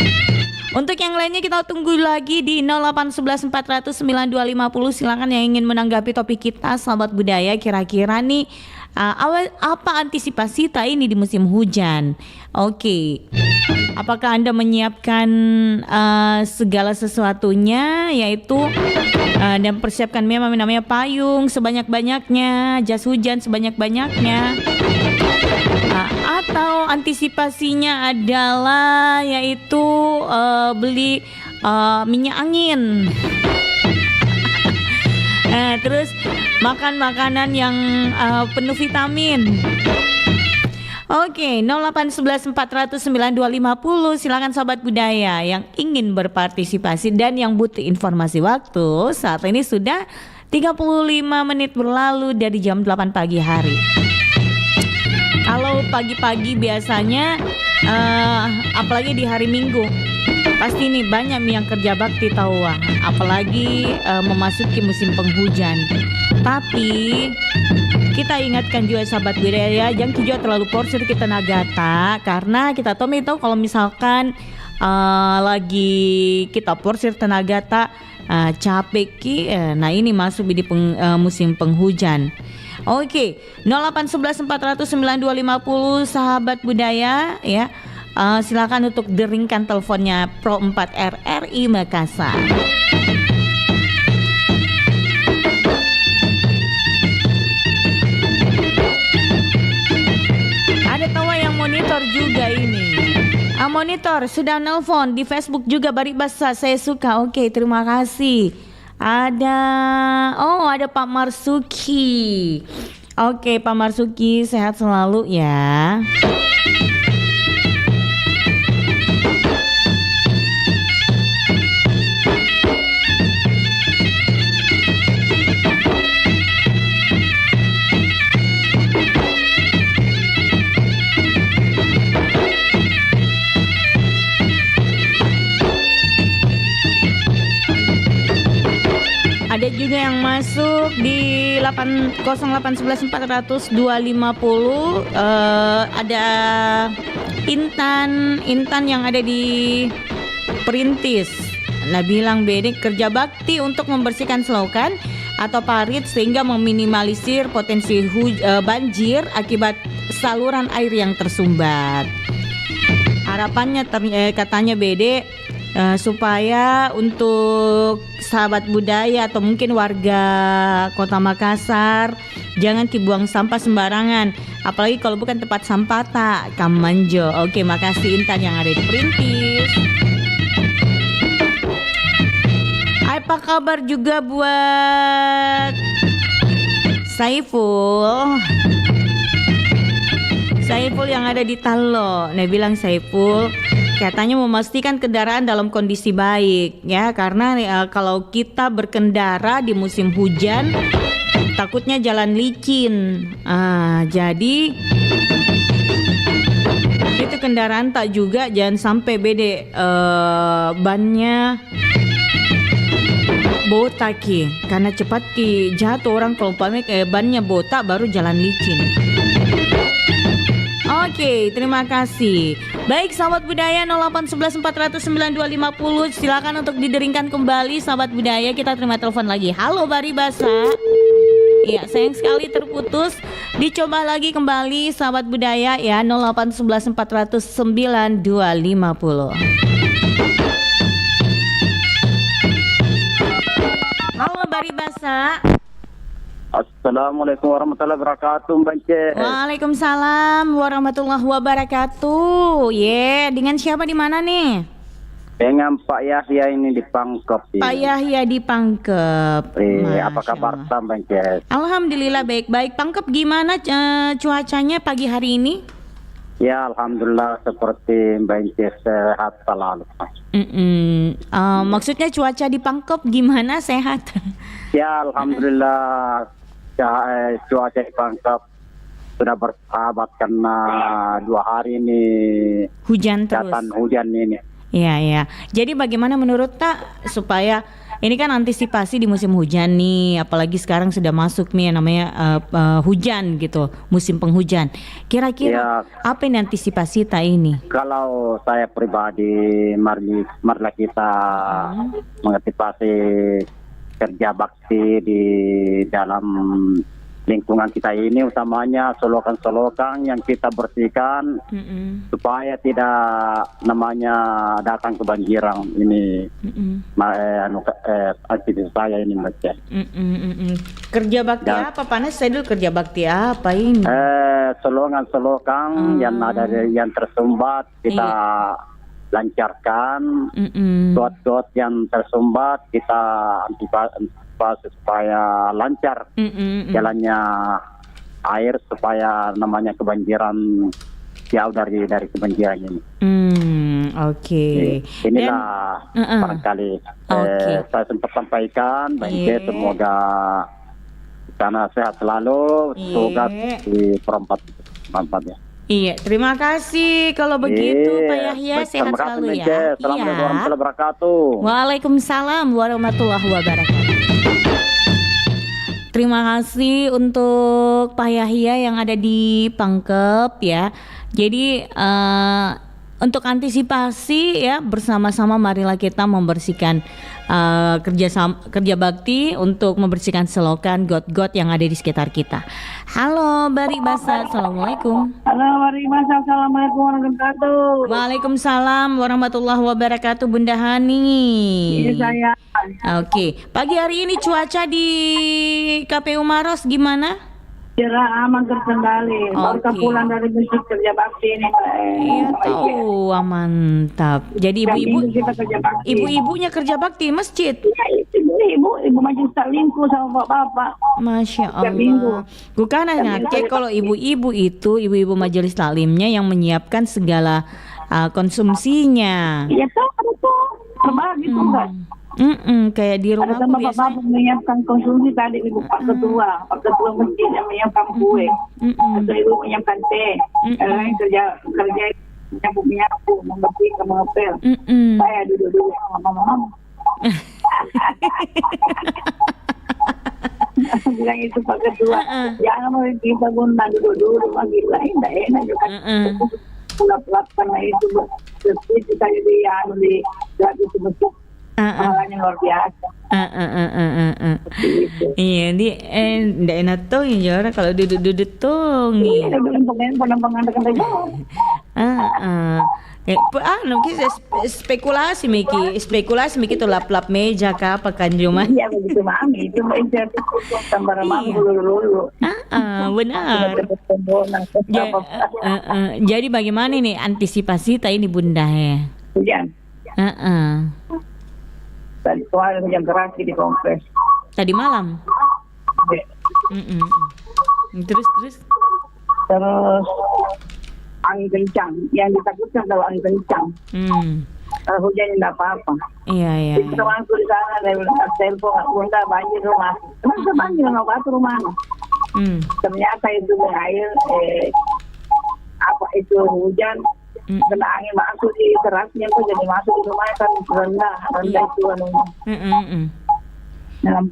Untuk yang lainnya kita tunggu lagi di 0811 400 9250. Silakan yang ingin menanggapi topik kita sahabat budaya. Kira-kira nih apa antisipasi kita ini di musim hujan? Oke. Apakah Anda menyiapkan segala sesuatunya, yaitu dan persiapkan memang namanya payung sebanyak-banyaknya, jas hujan sebanyak-banyaknya, atau antisipasinya adalah yaitu beli minyak angin. Terus makan makanan yang penuh vitamin. Oke, 0811 400 9250. Silakan sahabat budaya yang ingin berpartisipasi dan yang butuh informasi waktu. Saat ini sudah 35 menit berlalu dari jam 8 pagi hari. Kalau pagi-pagi biasanya apalagi di hari Minggu, pasti nih banyak yang kerja bakti tahu, apalagi memasuki musim penghujan. Tapi kita ingatkan juga sahabat budaya, jangan juga terlalu porsir kita nagata, karena kita tahu kalau misalkan lagi kita porsir tenaga capek nah ini masuk di musim penghujan. Oke, 0811 400 9250 sahabat budaya ya. Silakan untuk deringkan teleponnya Pro 4 RRI Makassar. Ada tawa yang monitor juga ini. Monitor sudah nelpon di Facebook juga Baribasa, saya suka. Oke, terima kasih. Ada Pak Marsuki. Oke, Pak Marsuki sehat selalu ya. Ada juga yang masuk di 0811 400 250. Ada Intan yang ada di Perintis. Nah, bilang Bede kerja bakti untuk membersihkan selokan atau parit sehingga meminimalisir potensi banjir akibat saluran air yang tersumbat. Harapannya katanya Bede supaya untuk sahabat budaya atau mungkin warga Kota Makassar jangan dibuang sampah sembarangan, apalagi kalau bukan tempat sampah tak Kamanjo. Oke, makasih Intan yang ada di Perintis. Apa kabar juga buat Saiful yang ada di Talo. Nah, bilang Saiful katanya memastikan kendaraan dalam kondisi baik ya, karena kalau kita berkendara di musim hujan takutnya jalan licin. Jadi itu kendaraan tak juga jangan sampai Bede bannya botak karena cepat jatuh orang kalau bannya botak baru jalan licin. Oke, terima kasih. Baik sahabat budaya 0811 400 9250, silakan untuk dideringkan kembali sahabat budaya. Kita terima telepon lagi. Halo Baribasa. Iya, sayang sekali terputus. Dicoba lagi kembali sahabat budaya ya, 0811 400 9250. Halo Baribasa. Assalamualaikum warahmatullahi wabarakatuh, Mbak Ce. Waalaikumsalam warahmatullahi wabarakatuh. Dengan siapa di mana nih? Dengan Pak Yahya ini di Pangkep. Pak Yahya di Pangkep. Apa kabar Mbak Ce? Alhamdulillah baik-baik. Pangkep gimana cuacanya pagi hari ini? Ya, alhamdulillah seperti Mbak Ce, sehat selalu. Maksudnya cuaca di Pangkep gimana, sehat? Ya, alhamdulillah. Cuaca di Pangkep sudah bersahabat karena 2 hari ini hujan terus. Hujan ini. Iya. Jadi bagaimana menurut Tak supaya Ini kan antisipasi di musim hujan nih, apalagi sekarang sudah masuk nih yang namanya hujan gitu, musim penghujan. Kira-kira apa ini antisipasi ini? Kalau saya pribadi, marilah kita mengantisipasi kerja bakti di dalam lingkungan kita ini, utamanya solokan-solokan yang kita bersihkan supaya tidak namanya datang kebanjiran ini. Aktivitas saya ini baca. Kerja bakti apa Panas? Saya dulu kerja bakti apa ini? Solokan-solokan yang ada yang tersumbat kita lancarkan. Got-got yang tersumbat kita antisipasi supaya lancar jalannya air, supaya namanya kebanjiran jauh dari kebanjiran ini. Oke. Inilah barangkali saya sempat sampaikan. Baik, semoga karena sehat selalu, semoga di perempat ya. Iya, terima kasih kalau begitu Pak Yahya, sehat selalu ya. Assalamualaikum warahmatullahi wabarakatuh. Waalaikumsalam warahmatullahi wabarakatuh. Terima kasih untuk Pak Yahya yang ada di Pangkep ya. Jadi untuk antisipasi ya, bersama-sama marilah kita membersihkan kerja bakti untuk membersihkan selokan, got-got yang ada di sekitar kita. Halo Bari Basa, assalamualaikum. Halo Bari Basa, assalamualaikum warahmatullahi wabarakatuh. Waalaikumsalam warahmatullahi wabarakatuh, Bunda Hani. Iya saya. Oke, pagi hari ini cuaca di KPU Maros gimana? Cerah, aman, terkendali. Baru pulang dari masjid kerja bakti ini. Iya tahu, mantap. Jadi ibu-ibunya kerja bakti masjid. Iya, ibu majelis taklimku sama bapak. Masya Allah. Bukan ngake kalau ibu-ibu majelis taklimnya yang menyiapkan segala konsumsinya. Iya tahu tuh, terbagi tuh enggak. Kayak di rumah aku biasa menyiapkan konsumsi tadi ibu Pak Ketua masjid yang menyiapkan kue, atau ibu menyiapkan teh, lain kerja nyapu membersihkan mengepel. Saya duduk sama mama. Bilang itu Pak Ketua, jangan mau kita guna dulu gila enggak enak juga. Pulap karena itu kita jadi di itu masjid. Malahnya luar biasa. Iya, di ndak enak tuh ya kalau duduk-duduk tuh nih. Iya, spekulasi miki tuh lap-lap meja kah apa kan rumah. Iya begitu mami, itu gambar mami dulu. Benar. Jadi bagaimana nih antisipasi ini Bunda ya? Hujan. Tadi soal hujan keras di kompleks. Tadi malam. Terus angin kencang. Yang ditakutkan kalau angin kencang. Kalau hujannya tidak apa-apa. Iya. Itu temanku di sana dari telepon, bunda banjir rumah. Kenapa banjir nggak ke rumah? Ternyata itu air itu hujan. Kena angin masuk di terasnya tuh, jadi masuk di rumah kan rendah itu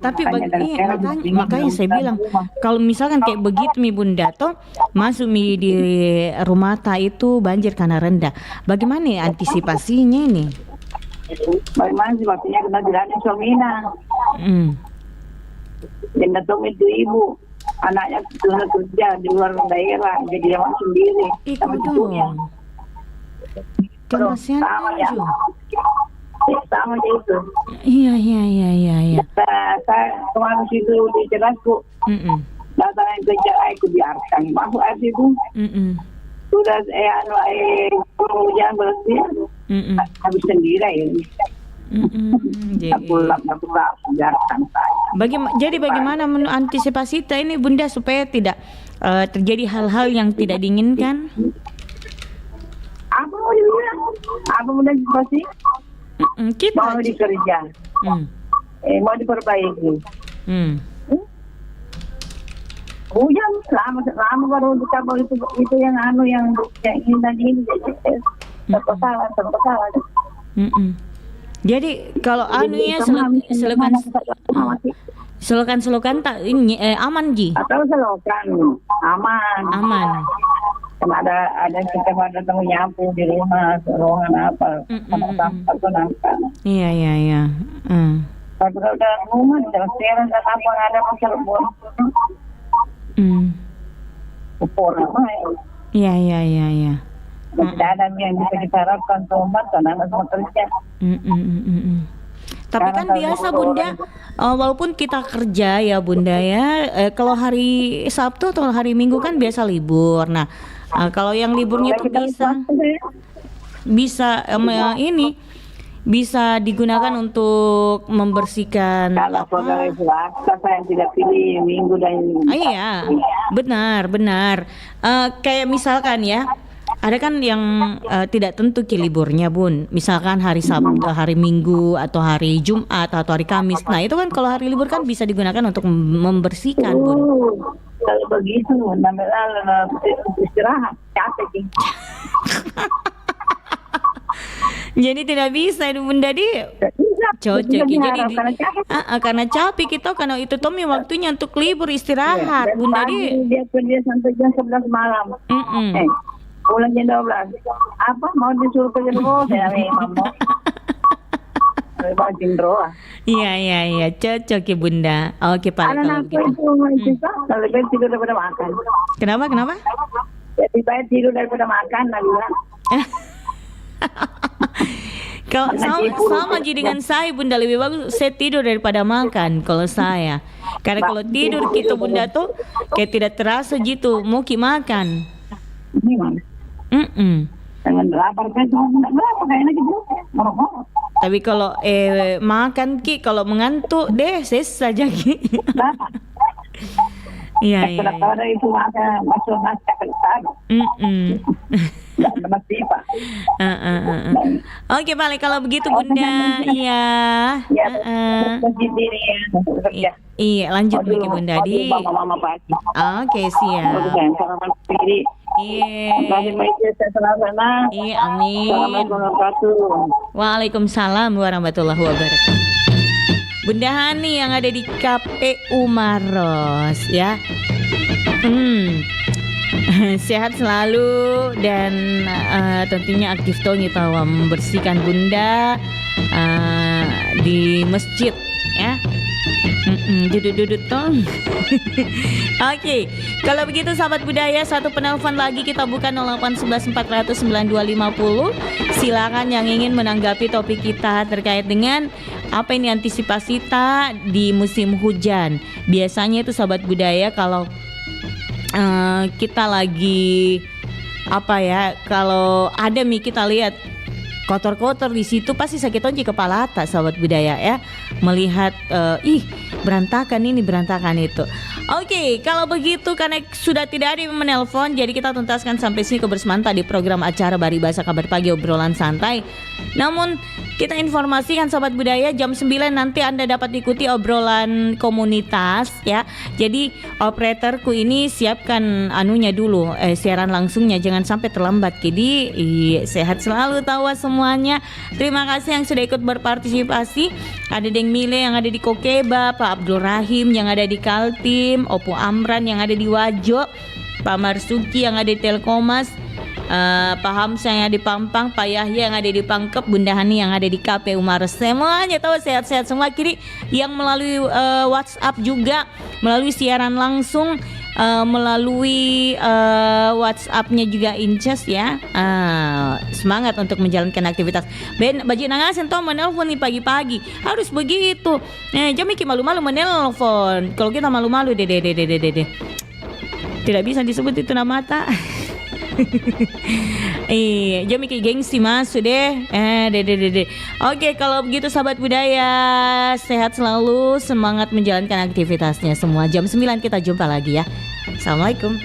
tapi makanya saya bilang kalau misalkan kayak begitu mi Bunda toh masuk mi di rumah itu banjir karena rendah, bagaimana ya antisipasinya ini? Bagaimana sih waktunya kena bilangin suamina dan datang itu ibu anaknya sudah kerja di luar daerah, jadi dia masuk sendiri sama ibunya. Sama ya. Sama itu. Iya. Saya kemarin situ di Cerasku. Datang yang kerja itu biarkan masuk air itu. Sudah hujan bersih. Habis sendiri ini. Jadi bagaimana mengantisipasi ini Bunda supaya tidak terjadi hal-hal yang tidak diinginkan? Apa mau antisipasi? Kita mau dikerja, mau diperbaiki. Hujan lama baru dikabel itu yang ini tadi ini terpesalah. Jadi kalau selokan tak ini aman Ji. Atau selokan aman. Karena ada kita datang nyapu di rumah, ruangan apa, sama sampah itu nangka. Iya. Tapi kalau dalam rumah, dalam sekarang dan apa ada masalah buat. Kupur apa ya? Iya. Tidak ada yang bisa kita harapkan sobat karena anak semua kerja. Tapi kan biasa Bunda, walaupun kita kerja ya Bunda ya, kalau hari Sabtu atau hari Minggu kan biasa libur. Nah, kalau yang liburnya tuh bisa bisa digunakan untuk membersihkan. Kalau saudara swasta saya tidak pilih Minggu dan iya, benar. Kayak misalkan ya, ada kan yang tidak tentu liburnya Bun. Misalkan hari Sabtu, hari Minggu, atau hari Jumat, atau hari Kamis. Nah itu kan kalau hari libur kan bisa digunakan untuk membersihkan Bun. Kalau begitu, namanya istirahat, capek. Jadi tidak bisa Bunda di cocok. Jadi karena capek kita, karena itu Tommy waktunya untuk libur istirahat Bunda di. Dia kerja sampai jam 11 malam. Pulang jam 12. Apa mau disuruh kerja dulu? Saya memang mau. Iya, cocok ya Bunda. Oke Pak. Kalau begitu. Kalau lebih tidur daripada makan. Kenapa? Lebih baik tidur daripada makan, Nabila. Kalau sama dengan saya Bunda, lebih bagus saya tidur daripada makan kalau saya. Karena kalau tidur gitu Bunda tuh kayak tidak terasa gitu mau makan. Jangan lapar kan, berapa kayaknya gitu. Tapi kalau makan kalau mengantuk deh sesa saja Ki. Iya. Kalau itu ada masuk Oke Pak, kalau begitu Bunda. Iya, lanjut Miki Bunda di. Oke, siap. Iya, amin. Waalaikumsalam warahmatullahi wabarakatuh. Bunda Hani yang ada di KPU Maros ya. Sehat selalu dan tentunya aktif tong kita membersihkan Bunda di masjid ya. Duduk tong. Oke, kalau begitu sahabat budaya, satu penelpon lagi kita buka 0811 400 9250. Silakan yang ingin menanggapi topik kita terkait dengan apa ini antisipasi kita di musim hujan. Biasanya itu sahabat budaya kalau kita lagi kalau ada kita lihat kotor-kotor di situ pasti sakit onci kepala atas sahabat budaya ya, melihat berantakan itu. Oke, kalau begitu karena sudah tidak ada yang menelpon, jadi kita tuntaskan sampai sini kebersamaan tadi program acara Bari Basa Kabar Pagi Obrolan Santai. Namun kita informasikan sahabat budaya, jam 9 nanti Anda dapat ikuti obrolan komunitas ya. Jadi operatorku ini siapkan anunya dulu, siaran langsungnya, jangan sampai terlambat. Jadi sehat selalu tawa semuanya. Terima kasih yang sudah ikut berpartisipasi. Ada Deng Mile yang ada di Kokeba, Pak Abdul Rahim yang ada di Kaltim, Opo Amran yang ada di Wajo, Pak Marsuki yang ada di Telkomas, Pak Hamsa yang ada di Pampang, Pak Yahya yang ada di Pangkep, Bunda Hani yang ada di KPU Maros. Semuanya tahu sehat-sehat semua. Kiri yang melalui WhatsApp juga, melalui siaran langsung, melalui WhatsApp-nya juga Incas ya. Semangat untuk menjalankan aktivitas. Baju nangasin toh menelpon nih pagi-pagi. Harus begitu. Jam iki malu-malu menelpon. Kalau kita malu-malu deh. Tidak bisa disebut itu nama mata. Jam iki gengsi masuk deh. Oke, kalau begitu sahabat budaya, sehat selalu, semangat menjalankan aktivitasnya semua. Jam 9 kita jumpa lagi ya. Assalamualaikum.